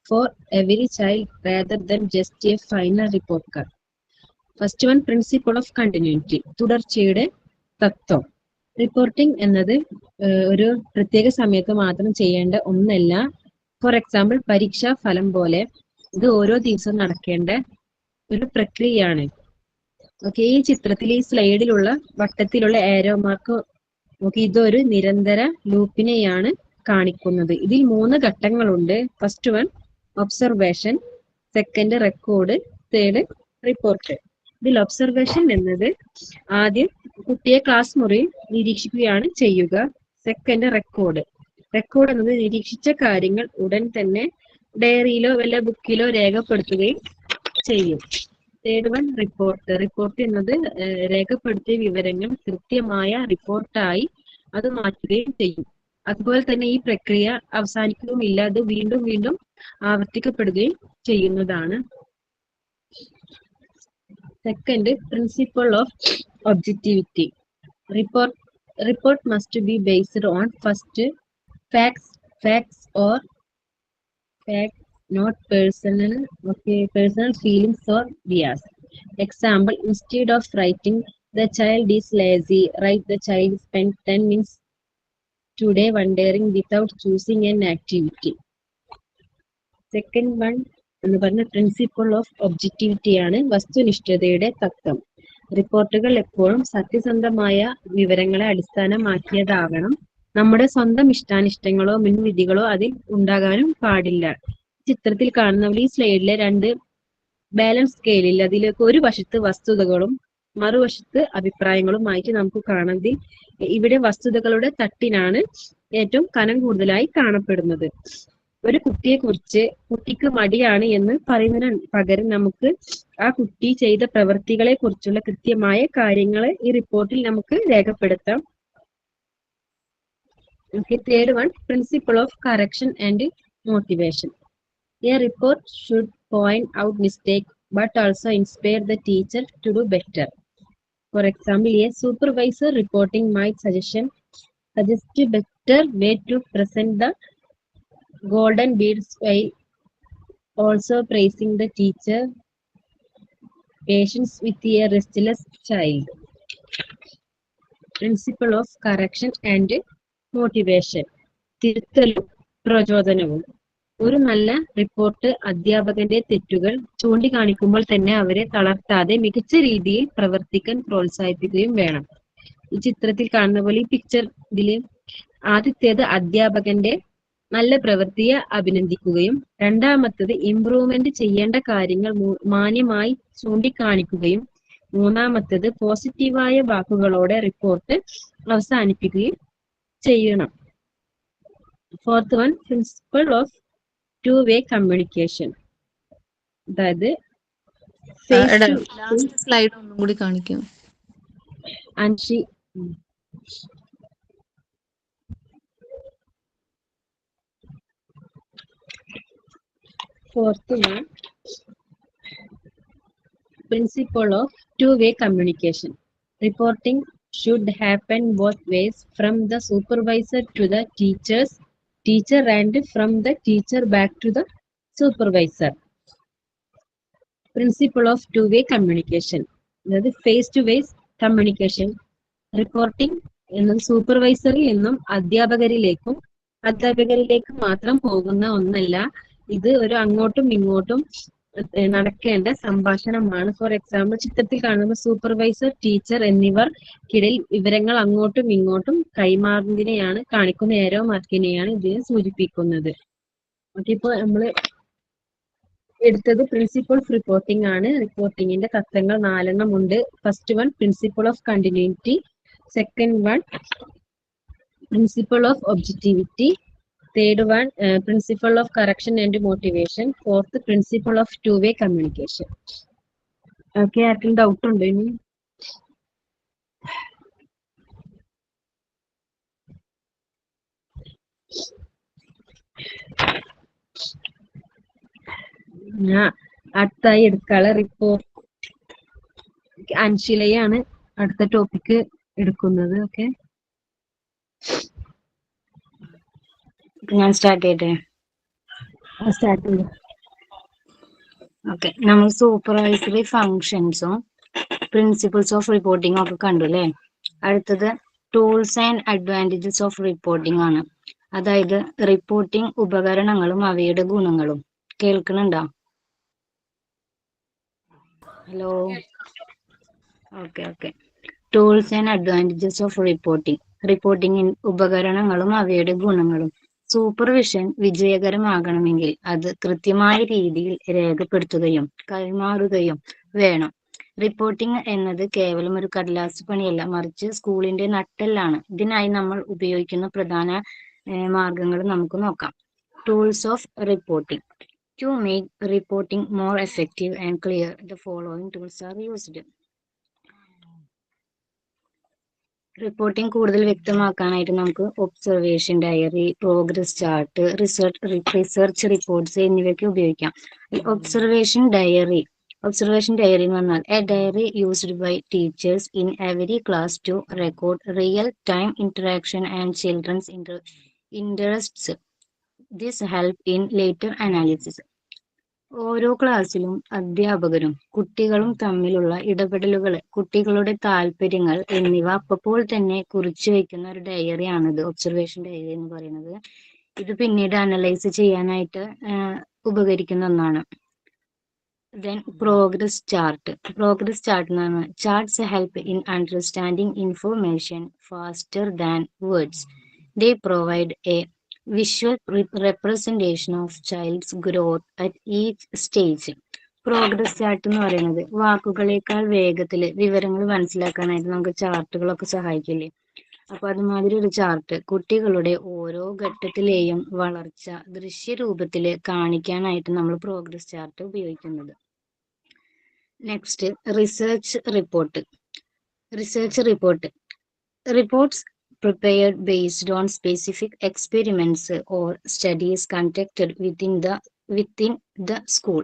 for every child rather than just a final report card. First one, principle of continuity. തുടർച്ചയുടെ തത്വം. Reporting എന്നത് ഒരു പ്രത്യേക സമയത്ത് മാത്രം ചെയ്യേണ്ട ഒന്നല്ല. For example, പരീക്ഷാ ഫലം പോലെ ഇത് ഓരോ ദിവസവും നടക്കേണ്ട ഒരു പ്രക്രിയയാണ്. ഓക്കെ, ഈ ചിത്രത്തിൽ ഈ സ്ലൈഡിലുള്ള വട്ടത്തിലുള്ള ആരോ മാർക്ക് നോക്കി, ഇതൊരു നിരന്തര ലൂപ്പിനെയാണ് കാണിക്കുന്നത്. ഇതിൽ 3 ഘട്ടങ്ങളുണ്ട്. First one observation, second record, third report. ഇതിൽ ഒബ്സർവേഷൻ എന്നത് ആദ്യം കുട്ടിയെ ക്ലാസ് മുറിയിൽ നിരീക്ഷിക്കുകയാണ് ചെയ്യുക. Second record. റെക്കോർഡ് എന്നത് നിരീക്ഷിച്ച കാര്യങ്ങൾ ഉടൻ തന്നെ ഡയറിയിലോ വല്ല ബുക്കിലോ രേഖപ്പെടുത്തുകയും ചെയ്യും. Third one report. റിപ്പോർട്ട് എന്നത് രേഖപ്പെടുത്തിയ വിവരങ്ങൾ കൃത്യമായ റിപ്പോർട്ടായി അത് മാറ്റുകയും ചെയ്യും. അതുപോലെ തന്നെ ഈ പ്രക്രിയ അവസാനിക്കുകയുമില്ല, അത് വീണ്ടും വീണ്ടും ആവർത്തിക്കപ്പെടുകയും ചെയ്യുന്നതാണ്. Second, principle of objectivity. Report must be based on first facts or facts, not personal feelings or bias. Example, instead of writing the child is lazy, write the child spent 10 minutes today wandering without choosing an activity. Second one എന്ന് പറഞ്ഞ principle of objectivity ആണ് വസ്തുനിഷ്ഠതയുടെ തത്വം. റിപ്പോർട്ടുകൾ എപ്പോഴും സത്യസന്ധമായ വിവരങ്ങളെ അടിസ്ഥാനമാക്കിയതാകണം. നമ്മുടെ സ്വന്തം ഇഷ്ടാനിഷ്ടങ്ങളോ മുൻവിധികളോ അതിൽ ഉണ്ടാകാനും പാടില്ല. ചിത്രത്തിൽ കാണുന്ന ഈ സ്ലൈഡിലെ 2 ബാലൻസ് സ്കെയിലിൽ അതിലേക്ക് ഒരു വശത്ത് വസ്തുതകളും മറുവശത്ത് അഭിപ്രായങ്ങളുമായിട്ട് നമുക്ക് കാണാം. ഇവിടെ വസ്തുതകളുടെ തട്ടിനാണ് ഏറ്റവും കനം കൂടുതലായി കാണപ്പെടുന്നത്. ഒരു കുട്ടിയെ കുറിച്ച് കുട്ടിക്ക് മടിയാണ് എന്ന് പറയുന്നതിന് പകരം നമുക്ക് ആ കുട്ടി ചെയ്ത പ്രവൃത്തികളെ കുറിച്ചുള്ള കൃത്യമായ കാര്യങ്ങൾ ഈ റിപ്പോർട്ടിൽ നമുക്ക് രേഖപ്പെടുത്താം. Okay, third one, principle of correction and motivation. A report should point out mistake but also inspire the teacher to do better. For example, a supervisor reporting might suggest a better way to present the golden beads while also praising the teacher patience with a restless child. Principle of correction and motivation. തിരുത്തലും പ്രചോദനവും. ഒരു നല്ല report അധ്യാപകന്റെ തെറ്റുകൾ ചൂണ്ടിക്കാണിക്കുമ്പോൾ തന്നെ അവരെ തളർത്താതെ മികച്ച രീതിയിൽ പ്രവർത്തിക്കാൻ പ്രോത്സാഹിപ്പിക്കുകയും വേണം. ഈ ചിത്രത്തിൽ കാണുന്ന പോലെ ഈ പിക്ചർ ഇതില് ആദ്യത്തേത് അധ്യാപകന്റെ നല്ല പ്രവൃത്തിയെ അഭിനന്ദിക്കുകയും രണ്ടാമത്തത് ഇംപ്രൂവ്മെന്റ് ചെയ്യേണ്ട കാര്യങ്ങൾ മാന്യമായി ചൂണ്ടിക്കാണിക്കുകയും മൂന്നാമത്തത് പോസിറ്റീവായ വാക്കുകളോടെ റിപ്പോർട്ട് അവസാനിപ്പിക്കുകയും ചെയ്യണം. Fourth one, principle of two-way communication. അതായത് ലാസ്റ്റ് സ്ലൈഡ് ഒന്നും കൂടി കാണിക്കും. Anshi fourth one, principle of two-way communication. Reporting should happen both ways, from the supervisor to the teacher and from the teacher back to the supervisor. Principle of two-way communication. അതായത് face to face communication. Reporting എന്നത് സൂപ്പർവൈസറിൽ നിന്നും അധ്യാപകരിലേക്ക് മാത്രം പോകുന്ന ഒന്നല്ല. ഇത് ഒരു അങ്ങോട്ടും ഇങ്ങോട്ടും നടക്കേണ്ട സംഭാഷണമാണ്. ഫോർ എക്സാമ്പിൾ, ചിത്രത്തിൽ കാണുന്ന സൂപ്പർവൈസർ, ടീച്ചർ എന്നിവർക്കിടയിൽ വിവരങ്ങൾ അങ്ങോട്ടും ഇങ്ങോട്ടും കൈമാറുന്നതിനെയാണ് കാണിക്കുന്ന ഏരോ മാർക്കിനെയാണ് ഇതിനെ സൂചിപ്പിക്കുന്നത്. ഓക്കെ, ഇപ്പോൾ നമ്മൾ എടുത്തത് പ്രിൻസിപ്പിൾ ഓഫ് റിപ്പോർട്ടിംഗ് ആണ്. റിപ്പോർട്ടിങ്ങിന്റെ തത്വങ്ങൾ 4 ഉണ്ട്. First one, principle of continuity. Second one, principle of objectivity. Third one, principle of correction and motivation. Fourth, principle of two-way communication. Okay, ആർക്കും ഡൗട്ട് ഉണ്ടോ ഇനി? ഞാൻ അടുത്തായി എടുക്കാനുള്ള റിപ്പോർട്ട് അൻഷിലയാണ് അടുത്ത ടോപ്പിക് എടുക്കുന്നത്. ഓക്കെ, ഞാൻ സ്റ്റാർട്ട് ചെയ്യട്ടെ. സ്റ്റാർട്ട് ചെയ്യും. ഓക്കെ, നമ്മൾ സൂപ്പർവൈസറി ഫങ്ഷൻസും പ്രിൻസിപ്പിൾസ് ഓഫ് റിപ്പോർട്ടിംഗ് ഒക്കെ കണ്ടു അല്ലേ. അടുത്തത് tools and advantages of reporting ആണ്. അതായത് റിപ്പോർട്ടിംഗ് ഉപകരണങ്ങളും അവയുടെ ഗുണങ്ങളും. കേൾക്കുന്നുണ്ടോ? Hello. Okay. Tools and advantages of reporting. Reporting ഉപകരണങ്ങളും അവയുടെ ഗുണങ്ങളും. സൂപ്പർവിഷൻ വിജയകരമാകണമെങ്കിൽ അത് കൃത്യമായ രീതിയിൽ രേഖപ്പെടുത്തുകയും കൈമാറുകയും വേണം. റിപ്പോർട്ടിംഗ് എന്നത് കേവലം ഒരു കടലാസ് പണിയല്ല, മറിച്ച് സ്കൂളിന്റെ നട്ടെല്ലാണ്. ഇതിനായി നമ്മൾ ഉപയോഗിക്കുന്ന പ്രധാന മാർഗങ്ങൾ നമുക്ക് നോക്കാം. Tools of reporting. To make reporting more effective and clear, the following tools are used. Reporting കൂടുതൽ വ്യക്തമാക്കാനായിട്ട് നമുക്ക് observation diary, progress chart, research reports എന്നിവയൊക്കെ ഉപയോഗിക്കാം. ഒബ്സർവേഷൻ ഡയറി എന്ന് പറഞ്ഞാൽ a diary used by teachers in every class to record real time interaction and children's interests. This help in later analysis. ഓരോ ക്ലാസ്സിലും അധ്യാപകരും കുട്ടികളും തമ്മിലുള്ള ഇടപെടലുകൾ, കുട്ടികളുടെ താല്പര്യങ്ങൾ എന്നിവ അപ്പോൾ തന്നെ കുറിച്ചു വെക്കുന്ന ഒരു ഡയറിയാണിത്, ഒബ്സർവേഷൻ ഡയറി എന്ന് പറയുന്നത്. ഇത് പിന്നീട് അനലൈസ് ചെയ്യാനായിട്ട് ഉപകരിക്കുന്ന ഒന്നാണ്. ദെൻ പ്രോഗ്രസ് ചാർട്ട് എന്ന് പറഞ്ഞാൽ charts help in understanding information faster than words. They provide a visual representation of child's growth at each stage. Progress chart എന്ന് പറയുന്നത് വാക്കുകളേക്കാൾ വേഗത്തിൽ വിവരങ്ങൾ മനസ്സിലാക്കാനായിട്ട് നമുക്ക് ചാർട്ടുകളൊക്കെ സഹായിക്കില്ലേ. അപ്പൊ അതുമാതിരി ഒരു ചാർട്ട് കുട്ടികളുടെ ഓരോ ഘട്ടത്തിലെയും വളർച്ച ദൃശ്യരൂപത്തിൽ കാണിക്കാനായിട്ട് നമ്മൾ പ്രോഗ്രസ് ചാർട്ട് ഉപയോഗിക്കുന്നത്. Next research report. Reports prepared based on specific experiments or studies conducted within the school.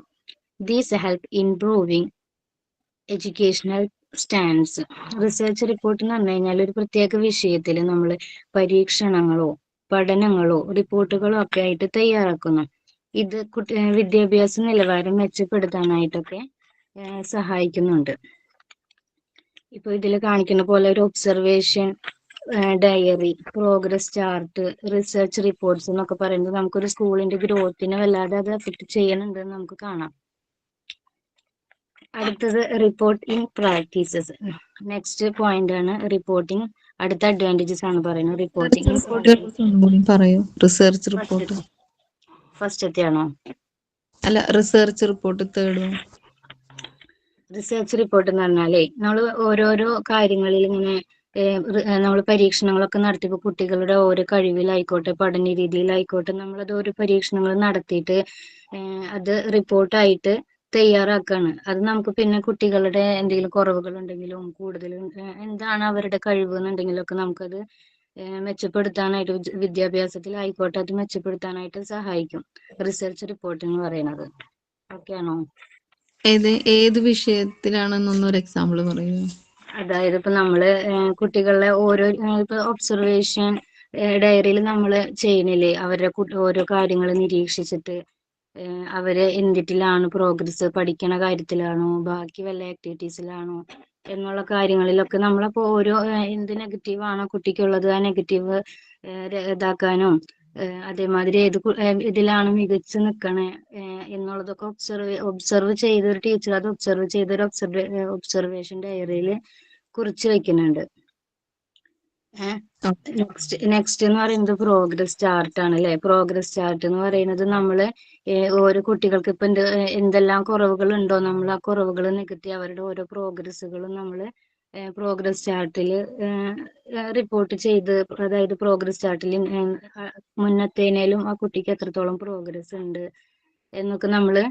These help improving educational standards. Research report എന്ന് പറഞ്ഞു കഴിഞ്ഞാൽ ഒരു പ്രത്യേക വിഷയത്തിൽ നമ്മൾ പരീക്ഷണങ്ങളോ പഠനങ്ങളോ റിപ്പോർട്ടുകളോ ഒക്കെ ആയിട്ട് തയ്യാറാക്കുന്നു. ഇത് വിദ്യാഭ്യാസ നിലവാരം മെച്ചപ്പെടുത്താനായിട്ടൊക്കെ സഹായിക്കുന്നുണ്ട്. ഇപ്പൊ ഇതിൽ കാണിക്കുന്ന പോലെ ഒരു observation diary, progress chart, research reports എന്നൊക്കെ പറയുന്നത് നമുക്കൊരു സ്കൂളിന്റെ ഗ്രോത്തിനെ വല്ലാതെ അത് എഫക്ട് ചെയ്യുന്നുണ്ടെന്ന് നമുക്ക് കാണാം. അടുത്തത് റിപ്പോർട്ടിംഗ് പ്രാക്ടീസസ്. നെക്സ്റ്റ് പോയിന്റ് ആണ് റിപ്പോർട്ടിംഗ്. അടുത്ത അഡ്വാൻറ്റേജസ് ആണ് പറയുന്നത്. റിപ്പോർട്ടിംഗ് പറയൂ. റിസർച്ച് റിപ്പോർട്ട് ഫസ്റ്റത്തെ ആണോ? അല്ല, research report third. Research report എന്ന് പറഞ്ഞാലേ നമ്മൾ ഓരോരോ കാര്യങ്ങളിൽ ഇങ്ങനെ നമ്മൾ പരീക്ഷണങ്ങളൊക്കെ നടത്തിയപ്പോൾ കുട്ടികളുടെ ഓരോ കഴിവിലായിക്കോട്ടെ പഠന രീതിയിലായിക്കോട്ടെ നമ്മളത് ഓരോ പരീക്ഷണങ്ങൾ നടത്തിയിട്ട് അത് റിപ്പോർട്ടായിട്ട് തയ്യാറാക്കാണ്. അത് നമുക്ക് പിന്നെ കുട്ടികളുടെ എന്തെങ്കിലും കുറവുകൾ ഉണ്ടെങ്കിലും കൂടുതലും എന്താണ് അവരുടെ കഴിവ് എന്നുണ്ടെങ്കിലും ഒക്കെ നമുക്കത് മെച്ചപ്പെടുത്താനായിട്ട് വിദ്യാഭ്യാസത്തിലായിക്കോട്ടെ അത് മെച്ചപ്പെടുത്താനായിട്ട് സഹായിക്കും റിസർച്ച് റിപ്പോർട്ട് എന്ന് പറയുന്നത്. ഓക്കെ ആണോ? ഏത് വിഷയത്തിലാണെന്നൊന്നൊരു എക്സാമ്പിൾ പറയുമോ? അതായത് ഇപ്പൊ നമ്മള് കുട്ടികളുടെ ഓരോ ഇപ്പൊ ഒബ്സർവേഷൻ ഡയറിയിൽ നമ്മൾ ചെയ്യണില്ലേ, അവരുടെ ഓരോ കാര്യങ്ങൾ നിരീക്ഷിച്ചിട്ട് അവര് എന്തിട്ടിലാണ് പ്രോഗ്രസ്, പഠിക്കണ കാര്യത്തിലാണോ ബാക്കി വല്ല ആക്ടിവിറ്റീസിലാണോ എന്നുള്ള കാര്യങ്ങളിലൊക്കെ നമ്മളപ്പോ ഓരോ എന്ത് നെഗറ്റീവ് ആണോ കുട്ടിക്കുള്ളത് ആ നെഗറ്റീവ് ഇതാക്കാനും അതേമാതിരി ഇതിലാണ് മികച്ചു നിൽക്കണേ എന്നുള്ളതൊക്കെ ഒബ്സർവ് ചെയ്ത ഒരു ടീച്ചർ അത് ഒബ്സർവ് ചെയ്തൊരു ഒബ്സർവേഷൻ ഡയറിയിൽ കുറിച്ച് വെക്കുന്നുണ്ട്. നെക്സ്റ്റ് എന്ന് പറയുന്നത് പ്രോഗ്രസ് ചാർട്ട് ആണ് അല്ലെ. പ്രോഗ്രസ് ചാർട്ട് എന്ന് പറയുന്നത് നമ്മള് ഓരോ കുട്ടികൾക്ക് ഇപ്പൊ എന്തെല്ലാം കുറവുകൾ ഉണ്ടോ നമ്മൾ ആ കുറവുകൾ നികത്തി അവരുടെ ഓരോ പ്രോഗ്രസ്സുകളും നമ്മള് പ്രോഗ്രസ് ചാർട്ടിൽ റിപ്പോർട്ട് ചെയ്ത്, അതായത് പ്രോഗ്രസ് ചാർട്ടിൽ മുന്നത്തേനേലും ആ കുട്ടിക്ക് എത്രത്തോളം പ്രോഗ്രസ് ഉണ്ട് എന്നൊക്കെ നമ്മള്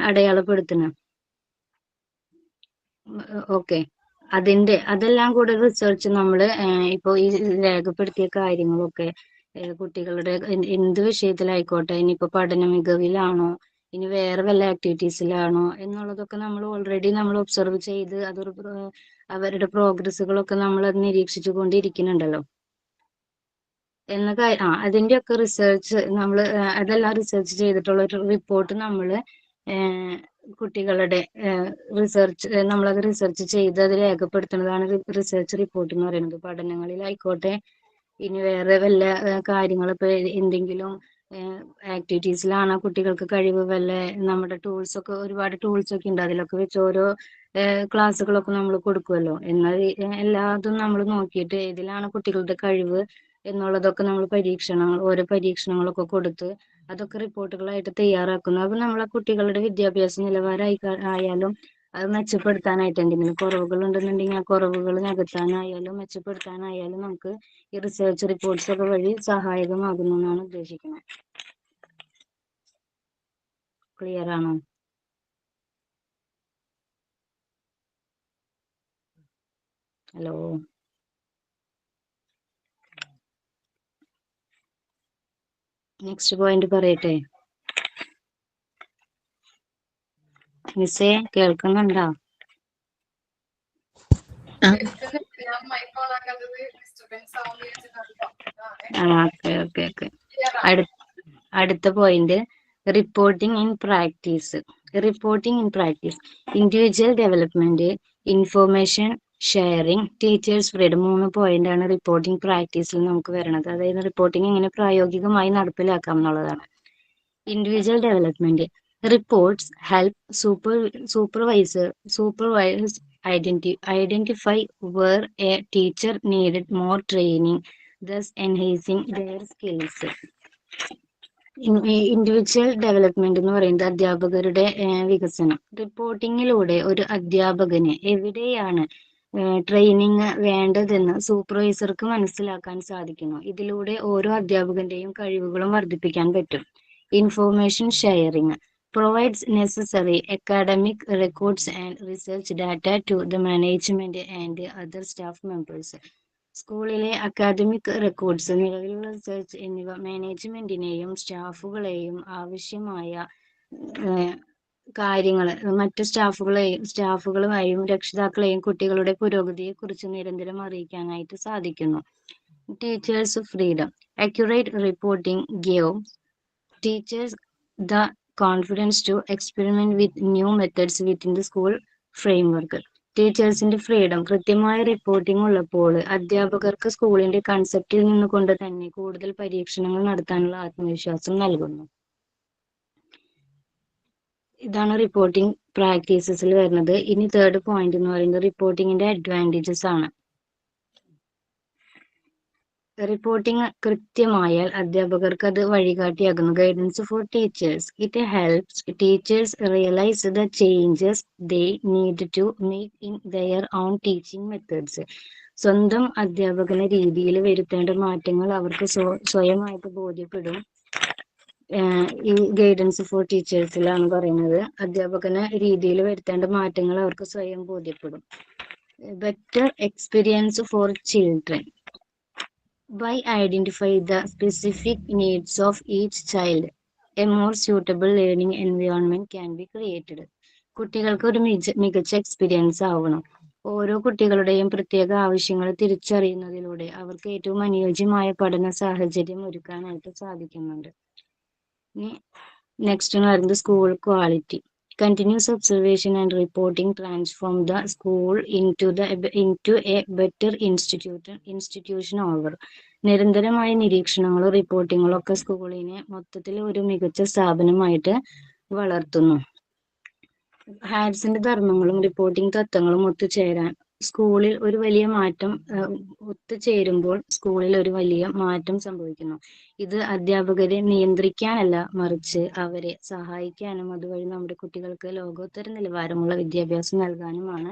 അടയാളപ്പെടുത്തണം. ഓക്കെ, അതെല്ലാം കൂടെ റിസർച്ച് നമ്മള് ഇപ്പൊ ഈ രേഖപ്പെടുത്തിയ കാര്യങ്ങളൊക്കെ കുട്ടികളുടെ എന്ത് വിഷയത്തിലായിക്കോട്ടെ, ഇനിയിപ്പോ പഠന മികവിലാണോ ഇനി വേറെ വല്ല ആക്ടിവിറ്റീസിലാണോ എന്നുള്ളതൊക്കെ നമ്മൾ ഓൾറെഡി നമ്മൾ ഒബ്സർവ് ചെയ്ത് അവരുടെ പ്രോഗ്രസ്സുകളൊക്കെ നമ്മൾ അത് നിരീക്ഷിച്ചു കൊണ്ടിരിക്കുന്നുണ്ടല്ലോ. അതിന്റെ ഒക്കെ റിസർച്ച് നമ്മൾ അതെല്ലാം റിസർച്ച് ചെയ്തിട്ടുള്ള ഒരു റിപ്പോർട്ട് നമ്മൾ കുട്ടികളുടെ റിസർച്ച് നമ്മളത് റിസർച്ച് ചെയ്ത് അത് രേഖപ്പെടുത്തുന്നതാണ് റിസർച്ച് റിപ്പോർട്ട് എന്ന് പറയുന്നത്. പഠനങ്ങളിലായിക്കോട്ടെ ഇനി വേറെ വല്ല കാര്യങ്ങൾ ഇപ്പൊ എന്തെങ്കിലും ആക്ടിവിറ്റീസിലാണ് കുട്ടികൾക്ക് കഴിവ് വല്ല നമ്മുടെ ടൂൾസ് ഒക്കെ ഒരുപാട് ടൂൾസ് ഒക്കെ ഉണ്ട്, അതിലൊക്കെ വെച്ച് ഓരോ ക്ലാസ്സുകളൊക്കെ നമ്മൾ കൊടുക്കുമല്ലോ. എന്നാൽ എല്ലാതും നമ്മൾ നോക്കിയിട്ട് ഏതിലാണ് കുട്ടികളുടെ കഴിവ് എന്നുള്ളതൊക്കെ നമ്മൾ ഓരോ പരീക്ഷണങ്ങളൊക്കെ കൊടുത്ത് അതൊക്കെ റിപ്പോർട്ടുകളായിട്ട് തയ്യാറാക്കുന്നു. അപ്പൊ നമ്മളെ കുട്ടികളുടെ വിദ്യാഭ്യാസ നിലവാരമായി ആയാലും അത് മെച്ചപ്പെടുത്താനായിട്ട് എന്തെങ്കിലും കുറവുകൾ ഉണ്ടെന്നുണ്ടെങ്കിൽ ആ കുറവുകൾ നികത്താനായാലും മെച്ചപ്പെടുത്താനായാലും നമുക്ക് ഈ റിസർച്ച് റിപ്പോർട്ട്സ് ഒക്കെ വഴി സഹായകമാകുന്നു എന്നാണ് ഉദ്ദേശിക്കുന്നത്. ക്ലിയർ ആണോ? ഹലോ, നെക്സ്റ്റ് പോയിന്റ് പറയട്ടെ? മിസ്സേ കേൾക്കുന്നുണ്ടോ? ഞാൻ മൈക്ക് ഓൺ ആക്കാത്തത് ഡിസ്റ്റർബൻസ് ആവുമെന്ന് വിചാരിച്ചിട്ടാണ്. ഓക്കെ. അടുത്ത point reporting in practice. Individual development, information sharing, teachers freedom. 3 പോയിന്റാണ് റിപ്പോർട്ടിംഗ് പ്രാക്ടീസിൽ നമുക്ക് വരുന്നത്. അതായത് റിപ്പോർട്ടിംഗ് എങ്ങനെ പ്രായോഗികമായി നടപ്പിലാക്കാം എന്നുള്ളതാണ്. Individual development reports help supervisors identify where a teacher needed more training, thus enhancing their skills. Individual development എന്ന് പറയുന്നത് അധ്യാപകരുടെ വികസനം. റിപ്പോർട്ടിങ്ങിലൂടെ ഒരു അധ്യാപകന് എവിടെയാണ് ട്രെയിനിങ് വേണ്ടതെന്ന് സൂപ്പർവൈസർക്ക് മനസ്സിലാക്കാൻ സാധിക്കുന്നു. ഇതിലൂടെ ഓരോ അധ്യാപകന്റെയും കഴിവുകളും വർദ്ധിപ്പിക്കാൻ പറ്റും. Information sharing provides necessary academic records and research data to the management and other staff members. സ്കൂളിലെ അക്കാദമിക് റെക്കോർഡ്സ്, നിലവിലുള്ള റിസർച്ച് എന്നിവ മാനേജ്മെന്റിനെയും സ്റ്റാഫുകളെയും ആവശ്യമായ കാര്യങ്ങൾ മറ്റ് സ്റ്റാഫുകളുമായും രക്ഷിതാക്കളെയും കുട്ടികളുടെ പുരോഗതിയെക്കുറിച്ച് നിരന്തരം അറിയിക്കാനായിട്ട് സാധിക്കുന്നു. Teachers freedom accurate reporting give teachers the confidence to experiment with new methods within the school framework. ടീച്ചേഴ്സിന്റെ ഫ്രീഡം, കൃത്യമായ റിപ്പോർട്ടിംഗ് ഉള്ളപ്പോൾ അധ്യാപകർക്ക് സ്കൂളിന്റെ കൺസെപ്റ്റിൽ നിന്നുകൊണ്ട് തന്നെ കൂടുതൽ പരീക്ഷണങ്ങൾ നടത്താനുള്ള ആത്മവിശ്വാസം നൽകുന്നു. ഇതാണ് റിപ്പോർട്ടിംഗ് പ്രാക്ടീസസിൽ വരുന്നത്. ഇനി 3rd പോയിന്റ് എന്ന് പറയുന്നത് റിപ്പോർട്ടിങ്ങിന്റെ അഡ്വാൻറ്റേജസ് ആണ്. റിപ്പോർട്ടിംഗ് കൃത്യമായാൽ അധ്യാപകർക്ക് അത് വഴികാട്ടിയാകുന്നു. Guidance for teachers it helps teachers realise the changes they need to make in their own teaching methods. സ്വന്തം അധ്യാപകന രീതിയിൽ വരുത്തേണ്ട മാറ്റങ്ങൾ അവർക്ക് സ്വയമായിട്ട് ബോധ്യപ്പെടും. ഈ ഗൈഡൻസ് ഫോർ ടീച്ചേഴ്സിലാണ് പറയുന്നത്. അധ്യാപകന രീതിയിൽ വരുത്തേണ്ട മാറ്റങ്ങൾ അവർക്ക് സ്വയം ബോധ്യപ്പെടും. Better experience for children by identify the specific needs of each child, a more suitable learning environment can be created. കുട്ടികൾക്ക് ഒരു മികച്ച എക്സ്പീരിയൻസ് ആവണം. ഓരോ കുട്ടികളുടെയും പ്രത്യേക ആവശ്യങ്ങൾ തിരിച്ചറിയുന്നതിലൂടെ അവർക്ക് ഏറ്റവും അനുയോജ്യമായ പഠന സാഹചര്യം ഒരുക്കാനായിട്ട് സാധിക്കുന്നുണ്ട്. നെക്സ്റ്റ് എന്ന് പറയുന്നത് school quality. Continuous observation and reporting transform the school into a better institution over. നിരന്തരമായ നിരീക്ഷണങ്ങളും റിപ്പോർട്ടിങ്ങുകളും ഒക്കെ സ്കൂളിനെ മൊത്തത്തിൽ ഒരു മികച്ച സ്ഥാപനമായിട്ട് വളർത്തുന്നു. ഹാരിസിന്റെ ധർമ്മങ്ങളും റിപ്പോർട്ടിംഗ് തത്വങ്ങളും ഒത്തുചേരുമ്പോൾ സ്കൂളിൽ ഒരു വലിയ മാറ്റം സംഭവിക്കുന്നു. ഇത് അധ്യാപകരെ നിയന്ത്രിക്കാനല്ല, മറിച്ച് അവരെ സഹായിക്കാനും അതുവഴി നമ്മുടെ കുട്ടികൾക്ക് ലോകോത്തര നിലവാരമുള്ള വിദ്യാഭ്യാസം നൽകാനുമാണ്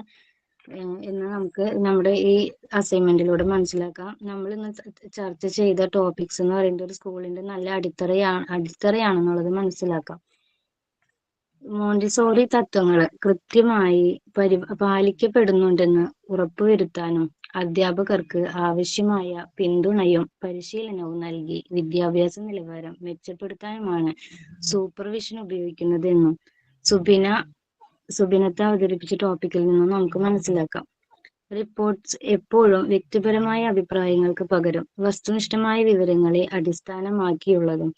എന്ന് നമുക്ക് നമ്മുടെ ഈ അസൈൻമെന്റിലൂടെ മനസ്സിലാക്കാം. നമ്മൾ ഇന്ന് ചർച്ച ചെയ്ത ടോപ്പിക്സ് എന്ന് പറയുന്നത് ഒരു സ്കൂളിന്റെ നല്ല അടിത്തറയാണെന്നുള്ളത് മനസ്സിലാക്കാം. മോണ്ടിസോറി തത്വങ്ങൾ കൃത്യമായി പാലിക്കപ്പെടുന്നുണ്ടെന്ന് ഉറപ്പുവരുത്താനും അധ്യാപകർക്ക് ആവശ്യമായ പിന്തുണയും പരിശീലനവും നൽകി വിദ്യാഭ്യാസ നിലവാരം മെച്ചപ്പെടുത്താനുമാണ് സൂപ്പർവിഷൻ ഉപയോഗിക്കുന്നതെന്നും സുബിനത്ത് അവതരിപ്പിച്ച ടോപ്പിക്കിൽ നിന്നും നമുക്ക് മനസ്സിലാക്കാം. റിപ്പോർട്ട്സ് എപ്പോഴും വ്യക്തിപരമായ അഭിപ്രായങ്ങൾക്ക് പകരം വസ്തുനിഷ്ഠമായ വിവരങ്ങളെ അടിസ്ഥാനമാക്കിയുള്ളതും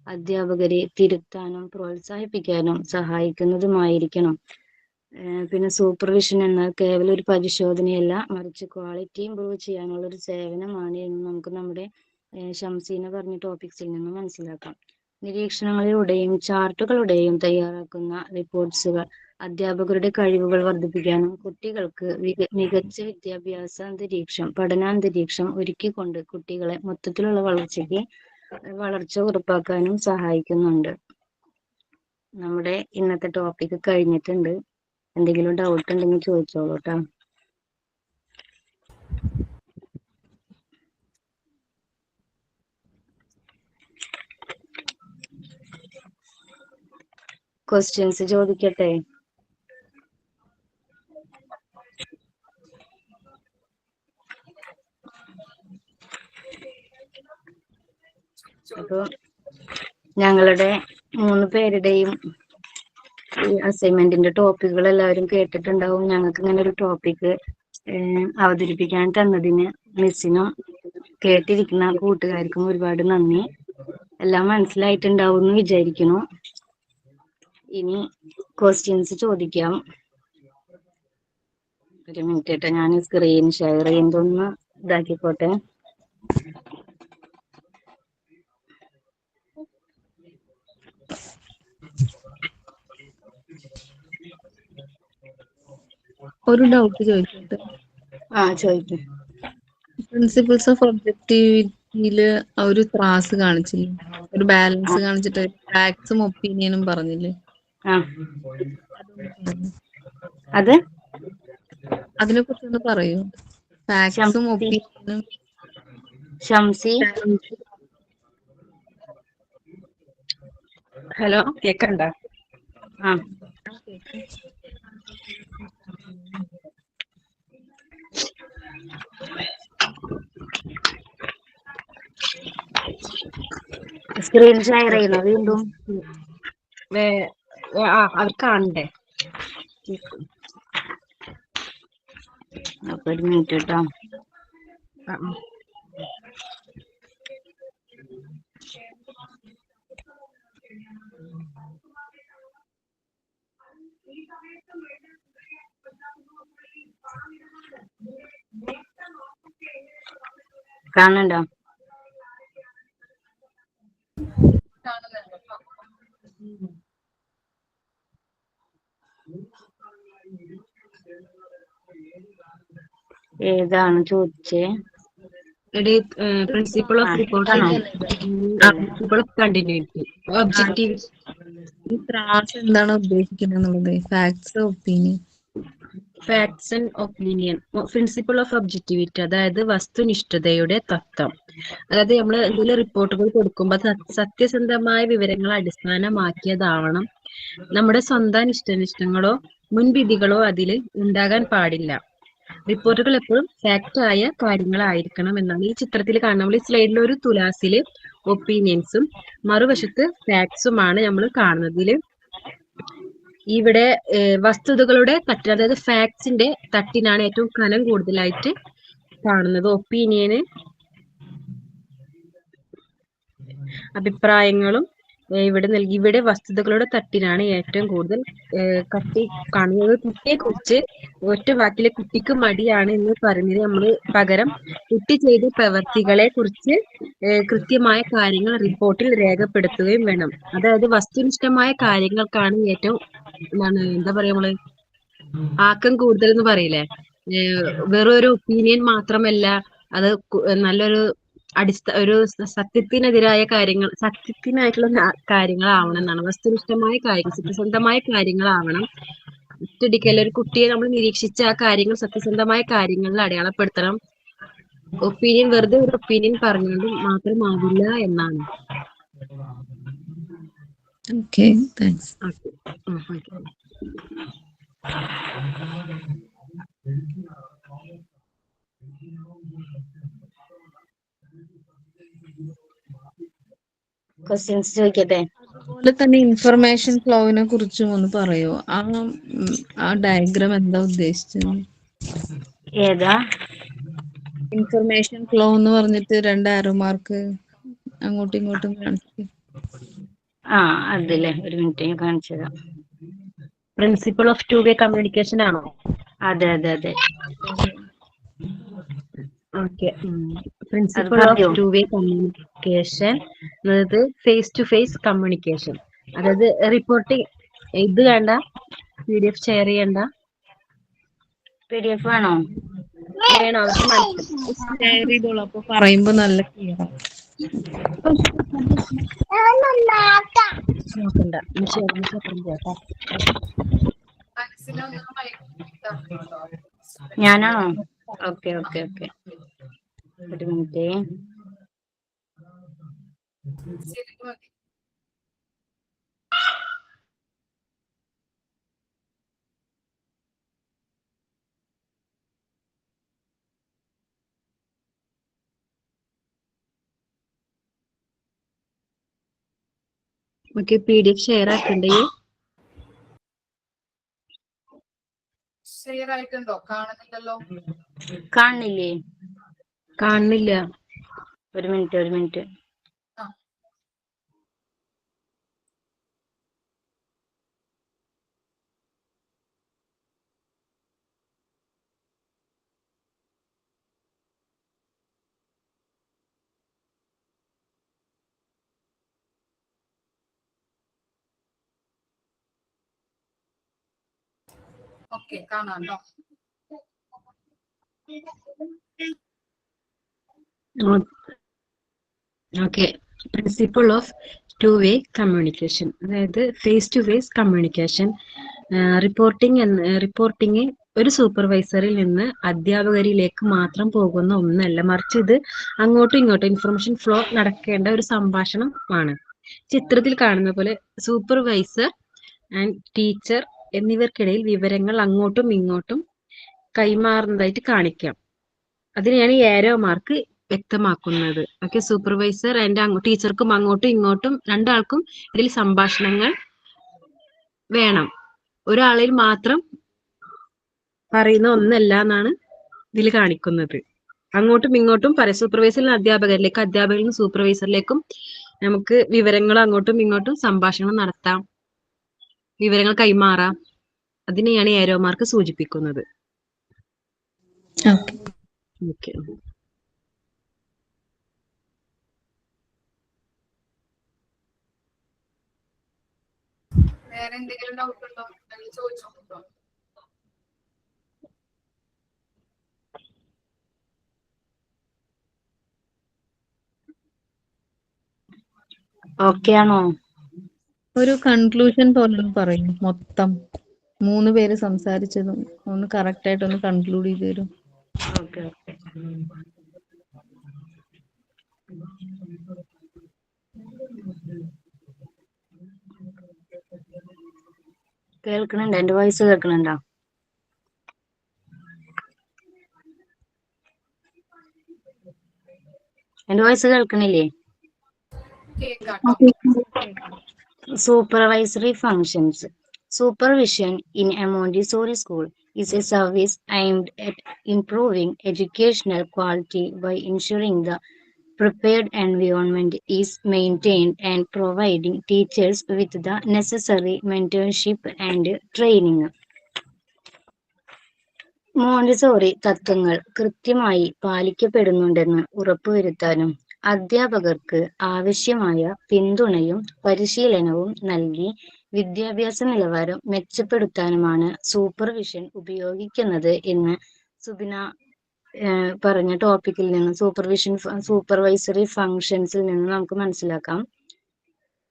അധ്യാപകരെ തിരുത്താനും പ്രോത്സാഹിപ്പിക്കാനും സഹായിക്കുന്നതുമായിരിക്കണം. പിന്നെ സൂപ്പർവിഷൻ എന്നാൽ കേവലം ഒരു പരിശോധനയല്ല, മറിച്ച് ക്വാളിറ്റി ഇംപ്രൂവ് ചെയ്യാനുള്ള ഒരു സേവനമാണ് എന്ന് നമുക്ക് നമ്മുടെ ഷംസീന പറഞ്ഞ ടോപ്പിക്സിൽ നിന്ന് മനസ്സിലാക്കാം. നിരീക്ഷണങ്ങളിലൂടെയും ചാർട്ടുകളുടെയും തയ്യാറാക്കുന്ന റിപ്പോർട്ട്സുകൾ അധ്യാപകരുടെ കഴിവുകൾ വർദ്ധിപ്പിക്കാനും കുട്ടികൾക്ക് മികച്ച വിദ്യാഭ്യാസ അന്തരീക്ഷം പഠനാന്തരീക്ഷം ഒരുക്കിക്കൊണ്ട് കുട്ടികളെ മൊത്തത്തിലുള്ള വളർച്ച ഉറപ്പാക്കാനും സഹായിക്കുന്നുണ്ട്. നമ്മുടെ ഇന്നത്തെ ടോപ്പിക് കഴിഞ്ഞിട്ടുണ്ട്. എന്തെങ്കിലും ഡൗട്ട് ഉണ്ടെങ്കിൽ ചോദിച്ചോളൂ കേട്ടോ. ക്വസ്റ്റ്യൻസ് ചോദിക്കട്ടെ? അപ്പൊ ഞങ്ങളുടെ 3 പേരുടെയും ഈ അസൈൻമെന്റിന്റെ ടോപ്പിക്കുകൾ എല്ലാവരും കേട്ടിട്ടുണ്ടാവും. ഞങ്ങൾക്ക് ഇങ്ങനെ ഒരു ടോപ്പിക് അവതരിപ്പിക്കാൻ തന്നതിന് മിസ്സിനും കേട്ടിരിക്കുന്ന കൂട്ടുകാർക്കും ഒരുപാട് നന്ദി. എല്ലാം മനസ്സിലായിട്ടുണ്ടാവും എന്ന് വിചാരിക്കുന്നു. ഇനി ക്വസ്റ്റ്യൻസ് ചോദിക്കാം. ഒരു മിനിറ്റ് കേട്ടോ, ഞാൻ സ്ക്രീൻ ഷെയർ ചെയ്യുന്നതൊന്ന് ഇതാക്കിക്കോട്ടെ. ഒരു ഡൗട്ട് ചോദിച്ചോട്ടെ? ചോദിക്കും. പ്രിൻസിപ്പിൾസ് ഓഫ് ഒബ്ജക്റ്റിവിറ്റിയില് ഒരു ത്രാസ് കാണിച്ചില്ലേ, ഒരു ബാലൻസ് കാണിച്ചിട്ട് ഫാക്ട്സും ഒപ്പീനിയനും പറഞ്ഞില്ലേ? അത് അതിനെ കുറിച്ചൊന്ന് പറയൂ. ഫാക്ട്സും ഒപ്പീനിയനും. ഷംസി, ഹലോ, കേക്കണ്ട? സ്ക്രീൻ ഷെയർ ചെയ്യണോ വീണ്ടും? അവർ കാണണ്ടേ? അപ്പൊ ഒരു മിനിറ്റ് കേട്ടോ. കാണണ്ടോ? ഏതാണ് ചോദിച്ചേ? Principle of reporting, principle of continuity, objective. ഈ ത്രാസ് എന്താണ് ഉദ്ദേശിക്കുന്നത്? Facts opinion. Facts and opinion, principle of objectivity, അതായത് വസ്തുനിഷ്ഠതയുടെ തത്വം. അതായത് നമ്മൾ എന്തെങ്കിലും റിപ്പോർട്ടുകൾ കൊടുക്കുമ്പോൾ സത്യസന്ധമായ വിവരങ്ങൾ അടിസ്ഥാനമാക്കിയതാവണം. നമ്മുടെ സ്വന്തം ഇഷ്ടനിഷ്ടങ്ങളോ മുൻവിധികളോ അതിൽ ഉണ്ടാകാൻ പാടില്ല. റിപ്പോർട്ടുകൾ എപ്പോഴും ഫാക്ട് ആയ കാര്യങ്ങളായിരിക്കണം എന്നാണ് ഈ ചിത്രത്തിൽ കാണുന്നത്. നമ്മൾ ഈ സ്ലൈഡിൽ ഒരു തുലാസില് ഒപ്പീനിയൻസും മറുവശത്ത് ഫാക്ട്സുമാണ് നമ്മൾ കാണുന്നതിൽ. ഇവിടെ വസ്തുതകളുടെ തട്ട്, അതായത് ഫാക്ട്സിന്റെ തട്ടിനാണ് ഏറ്റവും കനം കൂടുതലായിട്ട് കാണുന്നത്. ഒപ്പീനിയന് അഭിപ്രായങ്ങളും ഇവിടെ നൽകി. ഇവിടെ വസ്തുതകളുടെ തട്ടിനാണ് ഏറ്റവും കൂടുതൽ കട്ടി കാണുന്നത്. കുട്ടിയെ കുറിച്ച് ഒറ്റ വാക്കിലെ കുട്ടിക്ക് മടിയാണ് എന്ന് പറയുന്നത് നമ്മൾ പകരം കുട്ടി ചെയ്ത പ്രവർത്തികളെ കുറിച്ച് കൃത്യമായ കാര്യങ്ങൾ റിപ്പോർട്ടിൽ രേഖപ്പെടുത്തുകയും വേണം. അതായത് വസ്തുനിഷ്ഠമായ കാര്യങ്ങൾക്കാണ് ഏറ്റവും എന്താ പറയാ നമ്മള് ആക്കം കൂടുതൽ എന്ന് പറയില്ലേ. വെറും ഒരു ഒപ്പീനിയൻ മാത്രമല്ല, അത് നല്ലൊരു ഒരു സത്യത്തിനെതിരായ കാര്യങ്ങൾ, സത്യത്തിനായിട്ടുള്ള കാര്യങ്ങളാവണം എന്നാണ്. വസ്തുനിഷ്ഠമായ കാര്യങ്ങൾ, സത്യസന്ധമായ കാര്യങ്ങളാവണം. ഒറ്റയടിക്കല്ല, ഒരു കുട്ടിയെ നമ്മൾ നിരീക്ഷിച്ച ആ കാര്യങ്ങൾ സത്യസന്ധമായ കാര്യങ്ങളിൽ അടയാളപ്പെടുത്തണം. ഒപ്പീനിയൻ വെറുതെ ഒരു ഒപ്പീനിയൻ പറഞ്ഞുകൊണ്ട് മാത്രമാവില്ല എന്നാണ്. Okay, thanks. ക്വസ്റ്റ്യൻസ് ചോദിക്കട്ടെ? അതുപോലെ തന്നെ ഇൻഫർമേഷൻ ഫ്ലോവിനെ കുറിച്ചും ഒന്ന് പറയോ? ആ ഡയഗ്രാം എന്താ ഉദ്ദേശിച്ചത്? ഏതാ? ഇൻഫർമേഷൻ ഫ്ലോ എന്ന് പറഞ്ഞിട്ട് 2 ആരോ മാർക്ക് അങ്ങോട്ടും ഇങ്ങോട്ടും കാണിച്ചു. അതില്ലേ, ഒരു മിനിറ്റ് ഞാൻ കാണിച്ചു തരാം. Principle of two way communication ആണോ? അതെ അതെ അതെ. ഓക്കെ. അത് പ്രിൻസിപ്പിൾ ഓഫ് പറയോ? ടു വേ കമ്മ്യൂണിക്കേഷൻ അതായത് ഫേസ് ടു ഫേസ് കമ്മ്യൂണിക്കേഷൻ, അതായത് റിപ്പോർട്ടിംഗ്. ഇത് വേണ്ട, PDF ഷെയർ ചെയ്യണ്ട. PDF വേണോ? വേണോ? അവർക്ക് ഷെയർ ചെയ്തോളൂ, അപ്പൊ പറയുമ്പോ നല്ല ക്ലിയർ ആവും. നോക്കണ്ട. അപ്പുറം പോട്ടോ. മനസ്സിലൊന്ന് മയക്കിട്ടോ. ഞാനാണോ? ഓക്കെ ഓക്കെ ഓക്കെ, ഒരു മിനിറ്റ്. ശരിക്കും മതി. ഓക്കെ, PDF ഷെയർ ആക്കണ്ടേ? ഷെയർ ആയിട്ടുണ്ടോ? കാണുന്നില്ലല്ലോ. കാണുന്നില്ലേ? കാണുന്നില്ല. ഒരു മിനിറ്റ്. ഓക്കെ, കാണാമല്ലോ. Okay. Principle of two way communication, അതായത് face to face communication. Reporting ഒരു സൂപ്പർവൈസറിൽ നിന്ന് അധ്യാപകരിലേക്ക് മാത്രം പോകുന്ന ഒന്നല്ല, മറിച്ച് ഇത് അങ്ങോട്ടും ഇങ്ങോട്ടും ഇൻഫർമേഷൻ ഫ്ലോ നടക്കേണ്ട ഒരു സംഭാഷണമാണ്. ചിത്രത്തിൽ കാണുന്ന പോലെ സൂപ്പർവൈസർ ആൻഡ് ടീച്ചർ എന്നിവർക്കിടയിൽ വിവരങ്ങൾ അങ്ങോട്ടും ഇങ്ങോട്ടും കൈമാറുന്നതായിട്ട് കാണിക്കാം. അതിനെയാണ് ഈ ഏരോ മാർക്ക് വ്യക്തമാക്കുന്നത്. ഓക്കെ, സൂപ്പർവൈസർ ആൻഡ് ടീച്ചർക്കും അങ്ങോട്ടും ഇങ്ങോട്ടും രണ്ടാൾക്കും ഇതിൽ സംഭാഷണങ്ങൾ വേണം. ഒരാളിൽ മാത്രം പറയുന്ന ഒന്നല്ല എന്നാണ് ഇതിൽ കാണിക്കുന്നത്. അങ്ങോട്ടും ഇങ്ങോട്ടും സൂപ്പർവൈസറിൽ നിന്ന് അധ്യാപകരിലേക്ക്, അധ്യാപകരിൽ നിന്ന് സൂപ്പർവൈസറിലേക്കും നമുക്ക് വിവരങ്ങൾ അങ്ങോട്ടും ഇങ്ങോട്ടും സംഭാഷണം നടത്താം, വിവരങ്ങൾ കൈമാറാം. അതിനെയാണ് ഏരോ മാർക്ക് സൂചിപ്പിക്കുന്നത്. ഓക്കെ. വേറെ എന്തെങ്കിലും ഡൗട്ട് ഉണ്ടോ? ചോദിച്ചോ. ഓക്കെ ആണോ? ഒരു കൺക്ലൂഷൻ പോലെ പറയും. മൊത്തം 3 പേര് സംസാരിച്ചതും ഒന്ന് കറക്റ്റ് ആയിട്ട് ഒന്ന് കൺക്ലൂഡ് ചെയ്ത് തരും. Okay okay. കേൾക്കണുണ്ടോ? എന്റെ വോയിസ് കേൾക്കണുണ്ടോ? എന്റെ വോയിസ് കേൾക്കണില്ലേ? കേൾക്കാട്ടോ. Supervisory functions. Supervision in a Montessori school is a service aimed at improving educational quality by ensuring the prepared environment is maintained and providing teachers with the necessary mentorship and training. Montessori തത്വങ്ങൾ കൃത്യമായി പാലിക്കപ്പെടുന്നുണ്ടെന്ന് ഉറപ്പുവരുത്താനും അധ്യാപകർക്ക് ആവശ്യമായ പിന്തുണയും പരിശീലനവും നൽകി വിദ്യാഭ്യാസ നിലവാരം മെച്ചപ്പെടുത്താനുമാണ് സൂപ്പർവിഷൻ ഉപയോഗിക്കുന്നത് എന്ന് സുബിന പറഞ്ഞ ടോപ്പിക്കിൽ നിന്ന്, സൂപ്പർവൈസറി ഫങ്ഷൻസിൽ നിന്ന് നമുക്ക് മനസ്സിലാക്കാം.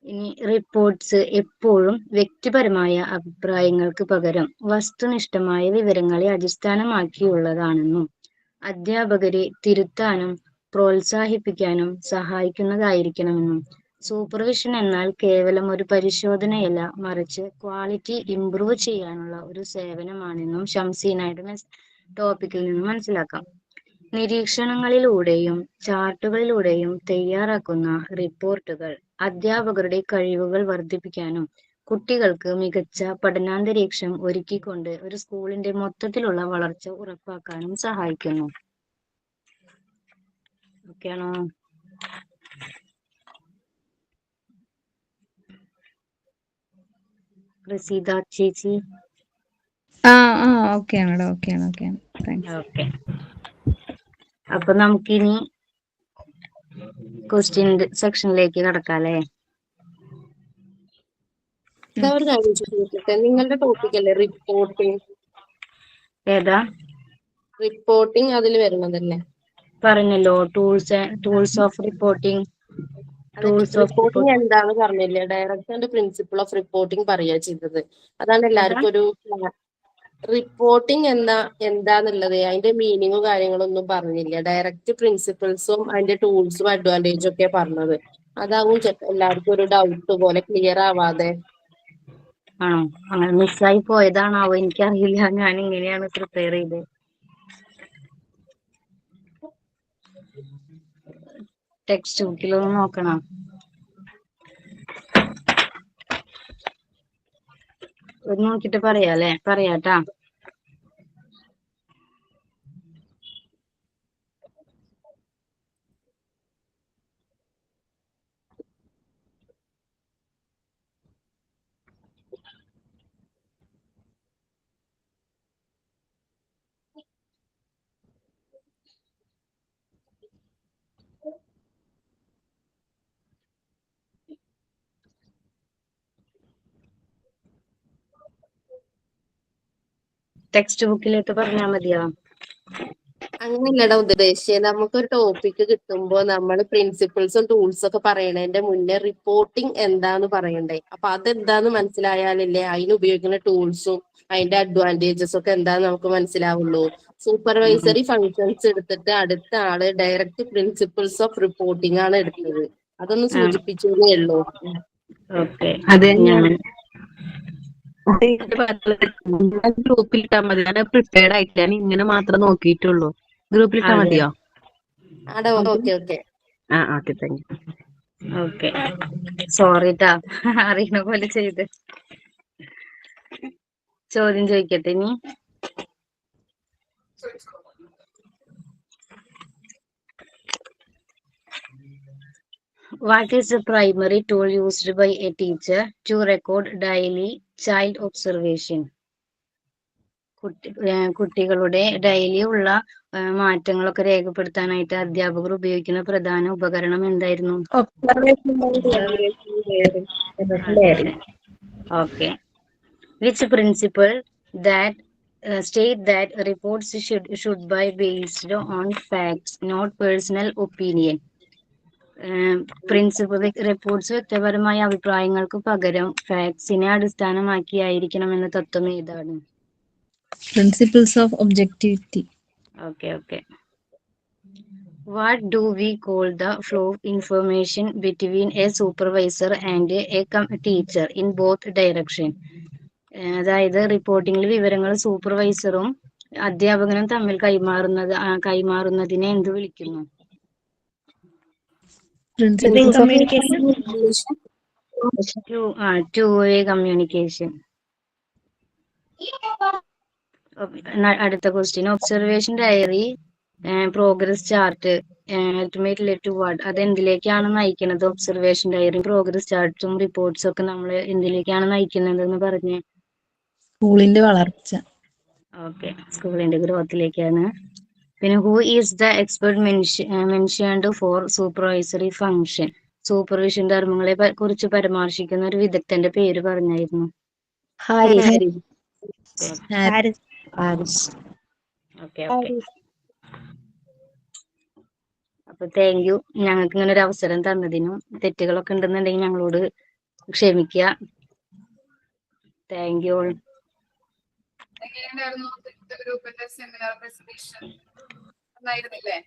ഇനി റിപ്പോർട്ട്സ് എപ്പോഴും വ്യക്തിപരമായ അഭിപ്രായങ്ങൾക്ക് പകരം വസ്തുനിഷ്ഠമായ വിവരങ്ങളെ അടിസ്ഥാനമാക്കിയുള്ളതാണെന്നും അധ്യാപകരെ തിരുത്താനും പ്രോത്സാഹിപ്പിക്കാനും സഹായിക്കുന്നതായിരിക്കണമെന്നും സൂപ്പർവിഷൻ എന്നാൽ കേവലം ഒരു പരിശോധനയല്ല, മറിച്ച് ക്വാളിറ്റി ഇംപ്രൂവ് ചെയ്യാനുള്ള ഒരു സേവനമാണെന്നും ഷംസീനയുടെ ടോപ്പിക്കിൽ നിന്ന് മനസ്സിലാക്കാം. നിരീക്ഷണങ്ങളിലൂടെയും ചാർട്ടുകളിലൂടെയും തയ്യാറാക്കുന്ന റിപ്പോർട്ടുകൾ അധ്യാപകരുടെ കഴിവുകൾ വർദ്ധിപ്പിക്കാനും കുട്ടികൾക്ക് മികച്ച പഠനാന്തരീക്ഷം ഒരുക്കിക്കൊണ്ട് ഒരു സ്കൂളിന്റെ മൊത്തത്തിലുള്ള വളർച്ച ഉറപ്പാക്കാനും സഹായിക്കുന്നു. ഓക്കെയാണോ? റസീദ ചേച്ചി? ഓക്കെയാണ് മേഡം, ഓക്കെയാണ്. താങ്ക്സ്. ഓക്കെ. അപ്പൊ നമുക്കിനി ക്വസ്റ്റ്യൻ സെക്ഷനിലേക്ക് കടക്കാല്ലേ? ഒരു കാര്യം ചോദിക്കട്ടെ, നിങ്ങളുടെ ടോപ്പിക് അല്ലേ റിപ്പോർട്ടിംഗ്? ഏതാ? റിപ്പോർട്ടിംഗ് അതിൽ വരുന്നതല്ലേ? പറഞ്ഞല്ലോ, ടൂൾസ് ഓഫ് റിപ്പോർട്ടിംഗ്. റിപ്പോർട്ടിംഗ് എന്താന്ന് പറഞ്ഞില്ലേ? Direct and principle of reporting പറയുക ചെയ്തത്. അതാണ് എല്ലാവർക്കും ഒരു റിപ്പോർട്ടിംഗ് എന്താന്നുള്ളത് അതിന്റെ മീനിങ്ങും കാര്യങ്ങളും ഒന്നും പറഞ്ഞില്ല. ഡയറക്റ്റ് പ്രിൻസിപ്പിൾസും അതിന്റെ ടൂൾസും അഡ്വാൻറ്റേജും ഒക്കെ പറഞ്ഞത്. അതാവും എല്ലാവർക്കും ഒരു ഡൗട്ട് പോലെ ക്ലിയർ ആവാതെ. ആണോ? അങ്ങനെ മിസ്സായി പോയതാണാവോ, എനിക്കറിയില്ല. ഞാൻ ഇങ്ങനെയാണ് പ്രിപ്പയർ ചെയ്തത്. ടെക്സ്റ്റ് ബുക്കിലൊന്ന് നോക്കണം. ഇത് നോക്കിട്ട് പറയാട്ടാ. ടെക്സ്റ്റ് ബുക്കിലേക്ക് പറഞ്ഞാൽ മതിയോ? അങ്ങനെയല്ലടാ ഉദ്ദേശിച്ചത്. നമുക്കൊരു ടോപ്പിക് കിട്ടുമ്പോ നമ്മൾ പ്രിൻസിപ്പിൾസും ടൂൾസും ഒക്കെ പറയണതിന്റെ മുന്നേ റിപ്പോർട്ടിംഗ് എന്താന്ന് പറയണ്ടേ? അപ്പൊ അതെന്താന്ന് മനസ്സിലായാലല്ലേ അതിന് ഉപയോഗിക്കുന്ന ടൂൾസും അതിന്റെ അഡ്വാൻറ്റേജസ് ഒക്കെ എന്താന്ന് നമുക്ക് മനസ്സിലാവുള്ളൂ. സൂപ്പർവൈസറി ഫങ്ഷൻസ് എടുത്തിട്ട് അടുത്ത ആള് ഡയറക്റ്റ് പ്രിൻസിപ്പിൾസ് ഓഫ് റിപ്പോർട്ടിംഗ് ആണ് എടുത്തത്. അതൊന്ന് സൂചിപ്പിച്ചേ ഉള്ളൂ. ഓക്കെ. അതെ, ഞാൻ ഗ്രൂപ്പിൽ ഇട്ടാ മതി. ഞാൻ പ്രിപ്പയർഡ് ആയിട്ടില്ല, ഞാൻ ഇങ്ങനെ മാത്രം നോക്കിയിട്ടുള്ളൂ. ഗ്രൂപ്പിൽ ഇട്ടാ മതിയോ? Okay. Okay, thank you. Okay, സോറിട്ടാ, അറിയണ പോലെ ചെയ്ത്. ചോദ്യം ചോദിക്കട്ടെ ഇനി? What is the primary tool used by a teacher to record daily child observation? കുട്ടികളുടെ ഡെയിലി ഉള്ള മാറ്റങ്ങളൊക്കെ രേഖപ്പെടുത്താനായിട്ട് അധ്യാപകർ ഉപയോഗിക്കുന്ന പ്രധാന ഉപകരണം എന്തായിരുന്നു? Okay. Which principle that state that reports should be based on facts, not personal opinion. Principal reports വ്യക്തിപരമായ അഭിപ്രായങ്ങൾക്ക് പകരം ഫാക്ട്സിനെ അടിസ്ഥാനമാക്കിയായിരിക്കണമെന്ന തത്വം ഏതാണ്? Principles of objectivity. Okay. What do we call the flow of information between a supervisor and a teacher in both direction? അതായത് റിപ്പോർട്ടിംഗിൽ വിവരങ്ങൾ സൂപ്പർവൈസറും അധ്യാപകനും തമ്മിൽ കൈമാറുന്നതിനെ എന്ത് വിളിക്കുന്നു? Two-way communication. അടുത്ത question, observation diary, progress chart, ultimate let to what? അത് എന്തിലേക്കാണ് നയിക്കുന്നത്? ഒബ്സർവേഷൻ ഡയറി, പ്രോഗ്രസ് ചാർട്ടും റിപ്പോർട്ട്സും ഒക്കെ നമ്മൾ എന്തിലേക്കാണ് നയിക്കുന്നത് എന്ന് പറഞ്ഞേ? സ്കൂളിന്റെ വളർച്ച. ഓക്കെ, സ്കൂളിന്റെ ഗ്രോത്തിലേക്കാണ്. പിന്നെ who is the expert mentioned for supervisory function? Supervision ധർമ്മങ്ങളെ കുറിച്ച് പരാമർശിക്കുന്ന ഒരു വിദഗ്ധന്റെ പേര് പറഞ്ഞായിരുന്നു? ഓക്കെ. അപ്പൊ താങ്ക് യു, ഞങ്ങൾക്ക് ഇങ്ങനെ ഒരു അവസരം തന്നതിനും. തെറ്റുകളൊക്കെ ഉണ്ടെന്നുണ്ടെങ്കിൽ ഞങ്ങളോട് ക്ഷമിക്കുക. Thank you. എങ്ങനെയുണ്ടായിരുന്നു ഗ്രൂപ്പിന്റെ സെമിനാർ പ്രസന്റേഷൻ? നന്നായിരുന്നില്ലേ?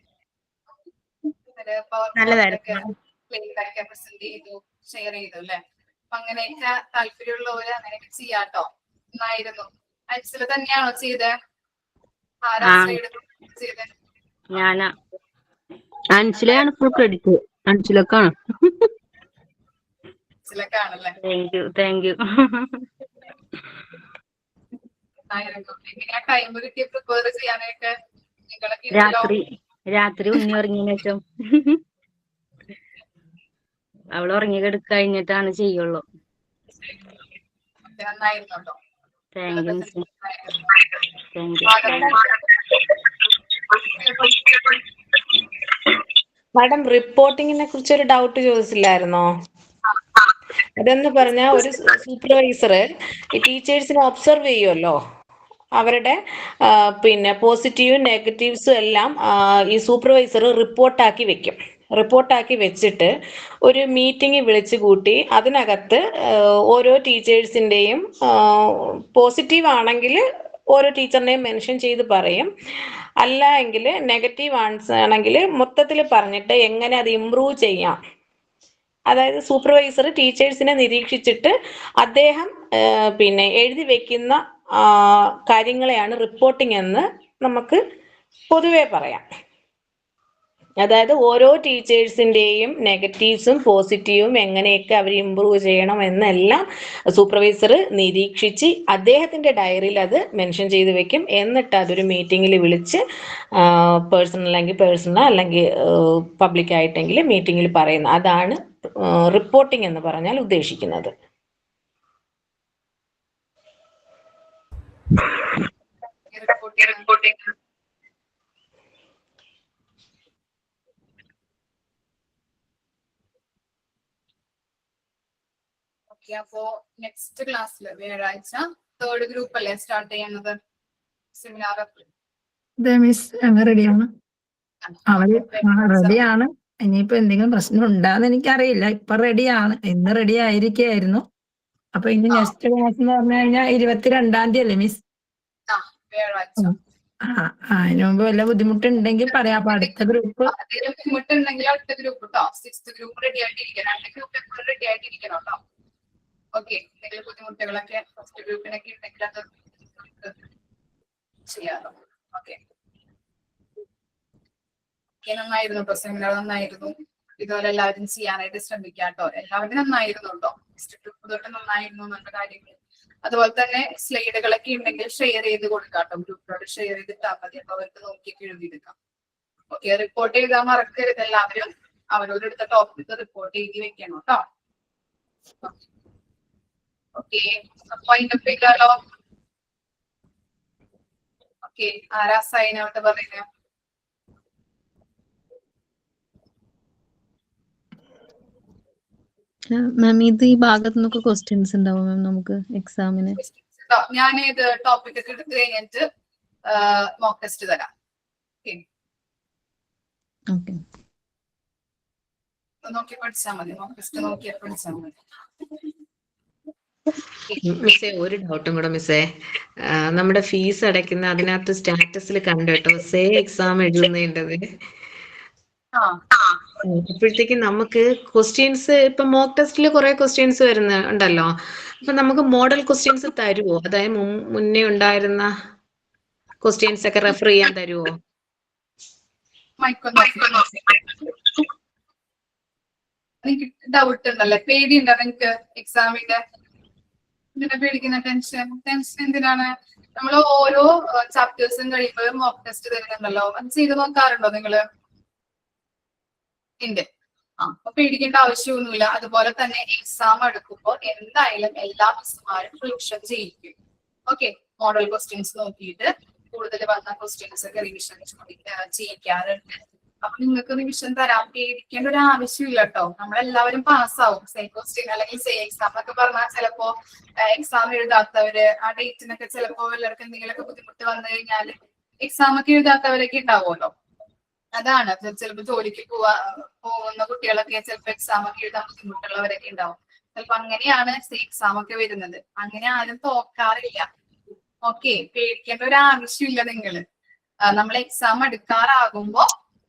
പ്രസന്റ് ചെയ്തു, ഷെയർ ചെയ്തു അല്ലെ? അപ്പൊ അങ്ങനെയൊക്കെ താല്പര്യമുള്ളവര് അങ്ങനെയൊക്കെ ചെയ്യാട്ടോ. നന്നായിരുന്നു. അയച്ചില് തന്നെയാണോ ചെയ്തേ? ആരാ ചെയ്തേ? ഞാനാ. അൻഷിലയാണ് ഫുൾ ക്രെഡിറ്റ്. അൻഷിലക്കാണ്. മനസ്സിലൊക്കെയാണല്ലേ. Thank you. എങ്ങനെയാ ടൈം കിട്ടിയ പ്രിപ്പയർ ചെയ്യാനായിട്ട് നിങ്ങളൊക്കെ ഉണ്ടല്ലോ. രാത്രി ഉണ്ണി ഉറങ്ങിയതിനു ശേഷം അവൾ ഉറങ്ങി കഴിഞ്ഞിട്ടാണ് ചെയ്യുള്ളൂ. നന്നായിരുന്നല്ലോ. Thank you miss. Thank you. Madam, റിപ്പോർട്ടിങ്ങിനെ കുറിച്ച് ഒരു ഡൗട്ട് ചോദിച്ചില്ലായിരുന്നോ? അതെന്ന് പറഞ്ഞാൽ ഒരു സൂപ്പർവൈസർ ഈ ടീച്ചേഴ്സിനെ ഒബ്സർവ് ചെയ്യുമല്ലോ, അവരുടെ പിന്നെ പോസിറ്റീവും നെഗറ്റീവ്സും എല്ലാം ഈ സൂപ്പർവൈസർ റിപ്പോർട്ടാക്കി വെക്കും. റിപ്പോർട്ടാക്കി വെച്ചിട്ട് ഒരു മീറ്റിംഗ് വിളിച്ചു കൂട്ടി അതിനകത്ത് ഓരോ ടീച്ചേഴ്സിൻ്റെയും പോസിറ്റീവ് ആണെങ്കിൽ ഓരോ ടീച്ചറിനെയും മെൻഷൻ ചെയ്ത് പറയും, അല്ല എങ്കിൽ നെഗറ്റീവ് ആണെങ്കിൽ മൊത്തത്തിൽ പറഞ്ഞിട്ട് എങ്ങനെ അത് ഇമ്പ്രൂവ് ചെയ്യാം. അതായത് സൂപ്പർവൈസർ ടീച്ചേഴ്സിനെ നിരീക്ഷിച്ചിട്ട് അദ്ദേഹം പിന്നെ എഴുതി വെക്കുന്ന കാര്യങ്ങളെയാണ് റിപ്പോർട്ടിംഗ് എന്ന് നമുക്ക് പൊതുവെ പറയാം. അതായത് ഓരോ ടീച്ചേഴ്സിൻ്റെയും നെഗറ്റീവ്സും പോസിറ്റീവും എങ്ങനെയൊക്കെ അവർ ഇമ്പ്രൂവ് ചെയ്യണം എന്നെല്ലാം സൂപ്പർവൈസർ നിരീക്ഷിച്ച് അദ്ദേഹത്തിൻ്റെ ഡയറിയിൽ അത് മെൻഷൻ ചെയ്ത് വെക്കും. എന്നിട്ട് അതൊരു മീറ്റിങ്ങിൽ വിളിച്ച് പേഴ്സണൽ അല്ലെങ്കിൽ പബ്ലിക് ആയിട്ടെങ്കിൽ മീറ്റിങ്ങിൽ പറയുന്നത്. അതാണ് റിപ്പോർട്ടിംഗ് എന്ന് പറഞ്ഞാൽ ഉദ്ദേശിക്കുന്നത്. അപ്പോ നെക്സ്റ്റ് ക്ലാസ്സിൽ വ്യാഴാഴ്ച 3rd ഗ്രൂപ്പ് അല്ലേ സ്റ്റാർട്ട് ചെയ്യുന്നത് സെമിനാർ? മിസ് ഞങ്ങൾ റെഡിയാണ്. അവര് റെഡിയാണ്. ഇനിയിപ്പോ എന്തെങ്കിലും പ്രശ്നം ഉണ്ടാന്ന് എനിക്കറിയില്ല. ഇപ്പൊ റെഡിയാണ്. ഇന്ന് റെഡി ആയിരിക്കായിരുന്നു. അപ്പൊ ഇനി നെക്സ്റ്റ് ക്ലാസ് എന്ന് പറഞ്ഞു കഴിഞ്ഞാൽ 22-ാം തീയതി അല്ലേ മിസ്? അതിനു മുമ്പ് വല്ല ബുദ്ധിമുട്ടുണ്ടെങ്കിൽ പറയാം. അപ്പൊ അടുത്ത ഗ്രൂപ്പ് ബുദ്ധിമുട്ടുണ്ടെങ്കിൽ അടുത്ത ഗ്രൂപ്പ് കേട്ടോ. 6th ഗ്രൂപ്പ് റെഡി ആയിട്ടിരിക്കണം. 2 ഗ്രൂപ്പ് എപ്പോഴും റെഡി ആയിട്ടിരിക്കണം കേട്ടോ. ഓക്കെ, എന്തെങ്കിലും ബുദ്ധിമുട്ടുകളൊക്കെ ഫസ്റ്റ് ഗ്രൂപ്പിനൊക്കെ ഉണ്ടെങ്കിൽ അത് ചെയ്യാറോ. ഓക്കെ, നന്നായിരുന്നു കേട്ടോ. സെമിനാർ നന്നായിരുന്നു. ഇതുപോലെ എല്ലാവരും ചെയ്യാനായിട്ട് ശ്രമിക്കാം കേട്ടോ. എല്ലാവരും നന്നായിരുന്നു കേട്ടോ. ഫസ്റ്റ് ഗ്രൂപ്പ് തൊട്ട് നന്നായിരുന്നു എന്നുള്ള കാര്യങ്ങൾ. അതുപോലെ തന്നെ സ്ലൈഡുകളൊക്കെ ഉണ്ടെങ്കിൽ ഷെയർ ചെയ്ത് കൊടുക്കാം കേട്ടോ. ഗ്രൂപ്പിലോട് ഷെയർ ചെയ്തിട്ടാൽ മതി. അപ്പൊ അവർക്ക് നോക്കിയിട്ട് എഴുതിയെടുക്കാം. ഓക്കെ, റിപ്പോർട്ട് ചെയ്താൽ മറക്കരുത്. എല്ലാവരും അവരോടെടുത്ത ടോപ്പിക് റിപ്പോർട്ട് ചെയ്ത് വെക്കണം കേട്ടോ. ഓക്കെ, അപ്പൊ അതിന്റെ ഇല്ലല്ലോ. ഓക്കെ, ആരാ സൈൻ ഔട്ട് പറയുന്നത്? മാം, ഇത് ഈ ഭാഗത്ത് നിന്നൊക്കെ ക്വസ്റ്റ്യൻസ് ഉണ്ടാവും മാം നമുക്ക് എക്സാമിന്? ഞാൻ ഇത് ടോപ്പിക് ഒക്കെ എടുത്ത് കഴിഞ്ഞിട്ട് മോക്ക് ടെസ്റ്റ് തരാം. നോക്കി പഠിച്ചാൽ മതി. മോക്ക് ടെസ്റ്റ് നോക്കി പഠിച്ചാൽ മതി. മിസ്സേ, ഒരു ഡൗട്ടും കൂടെ മിസ്സേ. നമ്മുടെ ഫീസ് അടയ്ക്കുന്ന അതിനകത്ത് സ്റ്റാറ്റസിൽ കണ്ടു കേട്ടോ, സേ എക്സാം എഴുതുന്നതിൻ്റെത്. അപ്പോഴത്തേക്കും നമുക്ക് ക്വസ്റ്റ്യൻസ് ഇപ്പൊ മോക്ക് ടെസ്റ്റിൽ കുറെ ക്വസ്റ്റ്യൻസ് ഉണ്ടല്ലോ. അപ്പൊ നമുക്ക് മോഡൽ ക്വസ്റ്റ്യൻസ് തരുമോ? അതായത് മുന്നേ ഉണ്ടായിരുന്ന ക്വസ്റ്റ്യൻസ് ഒക്കെ റെഫർ ചെയ്യാൻ തരുമോ? ഡൗട്ട് ഉണ്ടല്ലേ? പേടിയുണ്ടോ നിങ്ങക്ക് എക്സാമിന്റെ? എന്തിനാ പേടിക്കുന്ന? ടെൻഷൻ എന്തിനാണ്? നമ്മൾ ഓരോ ചാപ്റ്റേഴ്സും കഴിയുമ്പോൾ മോക്ക് ടെസ്റ്റ് തരുന്നുണ്ടല്ലോ. അത് ചെയ്ത് നോക്കാറുണ്ടോ നിങ്ങള്? ഉണ്ട്. അപ്പൊ പേടിക്കേണ്ട ആവശ്യമൊന്നുമില്ല. അതുപോലെ തന്നെ എക്സാം എടുക്കുമ്പോൾ എന്തായാലും എല്ലാ മിസ്സുമാരും റിവിഷൻ ചെയ്യിക്കും. ഓക്കെ, മോഡൽ ക്വസ്റ്റ്യൻസ് നോക്കിയിട്ട് കൂടുതൽ വന്ന ക്വസ്റ്റ്യൻസ് ഒക്കെ റിവിഷൻ ചെയ്യിക്കാറുണ്ട്. അപ്പൊ നിങ്ങൾക്ക് റിവിഷൻ തരാൻ പേടിക്കേണ്ട ഒരു ആവശ്യമില്ല കേട്ടോ. നമ്മളെല്ലാവരും പാസ്സാവും. സേ ക്വസ്റ്റ്യൻ അല്ലെങ്കിൽ സേ എക്സാം എന്നൊക്കെ പറഞ്ഞാൽ ചിലപ്പോ എക്സാം എഴുതാത്തവര് ആ ഡേറ്റിനൊക്കെ ചിലപ്പോ എല്ലാവർക്കും എന്തെങ്കിലുമൊക്കെ ബുദ്ധിമുട്ട് വന്നു കഴിഞ്ഞാൽ എക്സാം ഒക്കെ എഴുതാത്തവരൊക്കെ ഉണ്ടാവുമല്ലോ. അതാണ് ചിലപ്പോ ജോലിക്ക് പോകുന്ന കുട്ടികളൊക്കെ ചിലപ്പോ എക്സാം ഒക്കെ എഴുതാൻ ബുദ്ധിമുട്ടുള്ളവരൊക്കെ ഉണ്ടാവും. ചിലപ്പോ അങ്ങനെയാണ് എക്സാം ഒക്കെ വരുന്നത്. അങ്ങനെ ആരും തോക്കാറില്ല. ഓക്കെ, പേടിക്കേണ്ട ഒരു ആവശ്യമില്ല. നിങ്ങള് നമ്മൾ എക്സാം എടുക്കാറാകുമ്പോ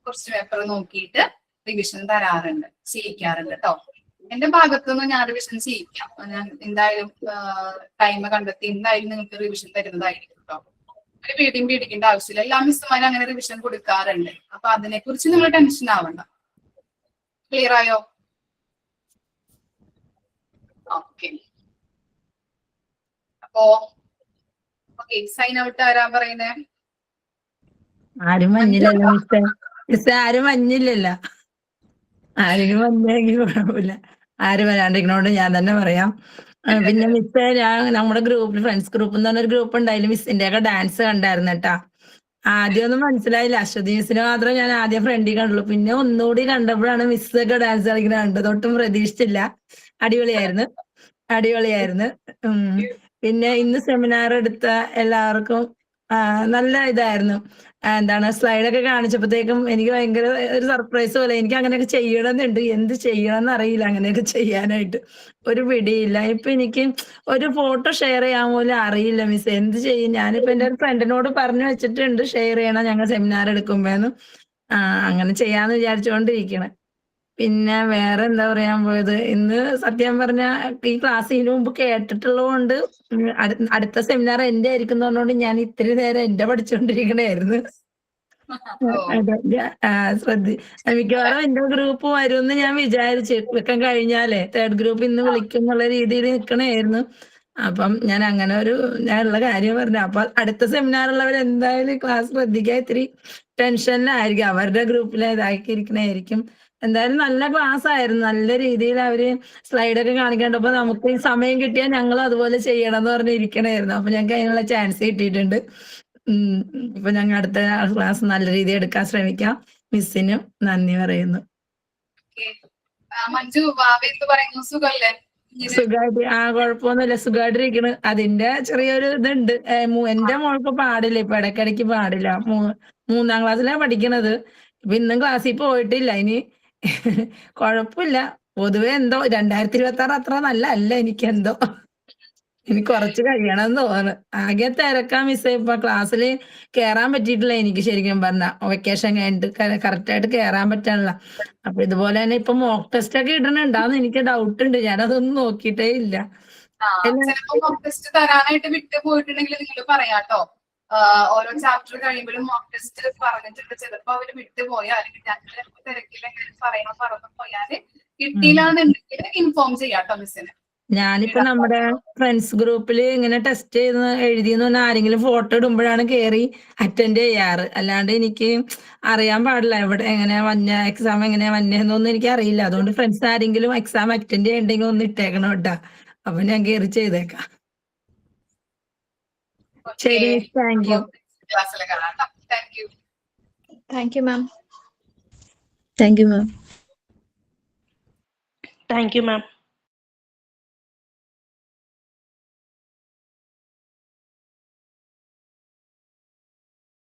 കുറച്ച് പേപ്പർ നോക്കിയിട്ട് റിവിഷൻ തരാറുണ്ട്, ചെയ്യിക്കാറുണ്ട് കേട്ടോ. എന്റെ ഭാഗത്തുനിന്ന് ഞാൻ റിവിഷൻ ചെയ്യിക്കാം. ഞാൻ എന്തായാലും ടൈം കണ്ടെത്തി എന്തായാലും നിങ്ങൾക്ക് റിവിഷൻ തരുന്നതായിരിക്കും കേട്ടോ. ഒരു പേടിയും പേടിക്കേണ്ട ആവശ്യമില്ല. എല്ലാ മിസ്സുമാരും അങ്ങനെ റിവിഷൻ കൊടുക്കാറുണ്ട്. അപ്പൊ അതിനെ കുറിച്ച് നിങ്ങൾ ടെൻഷൻ ആവണ്ട. ക്ലിയർ ആയോ? ഓക്കെ. അപ്പോ ഓക്കെ, സൈൻ ഔട്ട് ആരാ പറയുന്നേ? ആരും മഞ്ഞില്ലല്ലോ മിസ്സേ. മിസ്സേ ആരും മഞ്ഞില്ലല്ലോ. ആരെങ്കിലും വന്നെങ്കിൽ കുഴപ്പമില്ല. ആരും വരാണ്ടിരിക്കണോണ്ട് ഞാൻ തന്നെ പറയാം. പിന്നെ മിസ്സേ, ഞാൻ നമ്മുടെ ഗ്രൂപ്പിൽ ഫ്രണ്ട്സ് ഗ്രൂപ്പ് എന്ന് പറഞ്ഞൊരു ഗ്രൂപ്പ് ഉണ്ടായാലും മിസ്സിന്റെ ഒക്കെ ഡാൻസ് കണ്ടായിരുന്നു കേട്ടാ. ആദ്യം ഒന്നും മനസ്സിലായില്ല. അശ്വതി മിസ്സിനെ മാത്രം ഞാൻ ആദ്യം ഫ്രണ്ടിൽ കണ്ടുള്ളൂ. പിന്നെ ഒന്നുകൂടി കണ്ടപ്പോഴാണ് മിസ്സൊക്കെ ഡാൻസ് കളിക്കുന്നത് കണ്ടത്. ഒട്ടും പ്രതീക്ഷിച്ചില്ല. അടിപൊളിയായിരുന്നു, അടിപൊളിയായിരുന്നു. പിന്നെ ഇന്ന് സെമിനാർ എടുത്ത എല്ലാവർക്കും നല്ല ഇതായിരുന്നു. എന്താണ് സ്ലൈഡൊക്കെ കാണിച്ചപ്പോഴത്തേക്കും എനിക്ക് ഭയങ്കര ഒരു സർപ്രൈസ് പോലെ. എനിക്ക് അങ്ങനെയൊക്കെ ചെയ്യണമെന്നുണ്ട്. എന്ത് ചെയ്യണമെന്ന് അറിയില്ല അങ്ങനെയൊക്കെ ചെയ്യാനായിട്ട്. ഒരു പിടിയില്ല. ഇപ്പൊ എനിക്ക് ഒരു ഫോട്ടോ ഷെയർ ചെയ്യാൻ പോലും അറിയില്ല മിസ്. എന്ത് ചെയ്യും? ഞാനിപ്പോ എന്റെ ഒരു ഫ്രണ്ടിനോട് പറഞ്ഞു വെച്ചിട്ടുണ്ട് ഷെയർ ചെയ്യണം ഞങ്ങൾ സെമിനാർ എടുക്കുമ്പോന്ന്. അങ്ങനെ ചെയ്യാന്ന് വിചാരിച്ചുകൊണ്ടിരിക്കണേ. പിന്നെ വേറെ എന്താ പറയാൻ പോയത്, ഇന്ന് സത്യം പറഞ്ഞ ഈ ക്ലാസ് ഇതിനു മുമ്പ് കേട്ടിട്ടുള്ളത് കൊണ്ട് അടുത്ത സെമിനാർ എന്റെ ആയിരിക്കും പറഞ്ഞുകൊണ്ട് ഞാൻ ഇത്തിരി നേരം എന്റെ പഠിച്ചുകൊണ്ടിരിക്കണായിരുന്നു. മിക്കവാറും എന്റെ ഗ്രൂപ്പ് വരുമെന്ന് ഞാൻ വിചാരിച്ചു. വെക്കാൻ കഴിഞ്ഞാലേ തേർഡ് ഗ്രൂപ്പ് ഇന്ന് വിളിക്കും എന്നുള്ള രീതിയിൽ നിൽക്കണായിരുന്നു. അപ്പം ഞാൻ അങ്ങനെ ഞാൻ ഉള്ള കാര്യം പറഞ്ഞു. അപ്പൊ അടുത്ത സെമിനാറുള്ളവർ എന്തായാലും ക്ലാസ് ശ്രദ്ധിക്കാൻ ഇത്തിരി ടെൻഷനിലായിരിക്കും. അവരുടെ ഗ്രൂപ്പിൽ ഇതാക്കിയിരിക്കണായിരിക്കും. എന്തായാലും നല്ല ക്ലാസ് ആയിരുന്നു. നല്ല രീതിയിൽ അവര് സ്ലൈഡൊക്കെ കാണിക്കേണ്ടപ്പോ നമുക്ക് ഈ സമയം കിട്ടിയാൽ ഞങ്ങൾ അതുപോലെ ചെയ്യണം എന്ന് പറഞ്ഞിരിക്കണായിരുന്നു. അപ്പൊ ഞങ്ങൾക്ക് അതിനുള്ള ചാൻസ് കിട്ടിയിട്ടുണ്ട്. ഇപ്പൊ ഞങ്ങൾ അടുത്ത ക്ലാസ് നല്ല രീതിയിൽ എടുക്കാൻ ശ്രമിക്കാം. മിസ്സിനും നന്ദി പറയുന്നു. മഞ്ജു എന്ത് പറയുന്നു? സുഖല്ലേ? സുഖമായിട്ട് കുഴപ്പമൊന്നുമില്ല, സുഖമായിട്ടിരിക്കണ്. അതിന്റെ ചെറിയൊരു ഇതുണ്ട്. എന്റെ മോൾക്ക് പാടില്ല, ഇപ്പൊ ഇടയ്ക്കിടയ്ക്ക് പാടില്ല. 3ാം ക്ലാസ്സിലാണ് പഠിക്കണത്. ഇപ്പൊ ഇന്നും ക്ലാസ്സിൽ പോയിട്ടില്ല. ഇനി കുഴപ്പമില്ല. പൊതുവെ എന്തോ 2026 അത്ര നല്ല അല്ല എനിക്കെന്തോ. ഇനി കുറച്ച് കഴിയണമെന്ന് തോന്നുന്നു. ആകെ തിരക്കാ മിസ്സേ. ഇപ്പൊ ക്ലാസ്സിൽ കയറാൻ പറ്റിയിട്ടില്ല എനിക്ക്. ശരിക്കും പറഞ്ഞ വെക്കേഷൻ കഴിഞ്ഞിട്ട് കറക്റ്റ് ആയിട്ട് കയറാൻ പറ്റാനില്ല. അപ്പൊ ഇതുപോലെ തന്നെ ഇപ്പൊ മോക്ക് ടെസ്റ്റ് ഒക്കെ ഇടണുണ്ടാന്ന് എനിക്ക് ഡൗട്ട് ഉണ്ട്. ഞാനതൊന്നും നോക്കിയിട്ടേ ഇല്ല. ചിലപ്പോ മോക്ക് ടെസ്റ്റ് തരാനായിട്ട് വിട്ടു പോയിട്ടുണ്ടെങ്കിൽ നിങ്ങൾ പറയാട്ടോ. ഓരോ ചാപ്റ്റർ കഴിയുമ്പോഴും മോക്ക് ടെസ്റ്റ് പറഞ്ഞിട്ടുണ്ട്. ചിലപ്പോ അവര് വിട്ടുപോയാൽ അല്ലെങ്കിൽ ഞങ്ങൾ തിരക്കിൽ എങ്ങനെ പറയണം പറഞ്ഞു പോയാല് കിട്ടിയില്ലാന്നുണ്ടെങ്കിൽ ഇൻഫോം ചെയ്യാട്ടോ മിസ്സിന്. ഞാനിപ്പോ നമ്മുടെ ഫ്രണ്ട്സ് ഗ്രൂപ്പിൽ ഇങ്ങനെ ടെസ്റ്റ് ചെയ്ത് എഴുതിയെന്ന് പറഞ്ഞാൽ ആരെങ്കിലും ഫോട്ടോ ഇടുമ്പോഴാണ് കയറി അറ്റൻഡ് ചെയ്യാറ്. അല്ലാണ്ട് എനിക്ക് അറിയാൻ പാടില്ല എവിടെ എങ്ങനെയാ എക്സാം എങ്ങനെയാ വന്നതെന്നൊന്നും എനിക്ക് അറിയില്ല. അതുകൊണ്ട് ഫ്രണ്ട്സ് ആരെങ്കിലും എക്സാം അറ്റൻഡ് ചെയ്യണ്ടെങ്കിൽ ഒന്ന് ഇട്ടേക്കണം കേട്ടാ. അപ്പൊ ഞാൻ കയറി ചെയ്തേക്കാം. ശരി, താങ്ക് യു. ക്ലാസ്സിൽ കാണാം. Thank you. Thank you ma'am. Thank you ma'am. Thank you ma'am.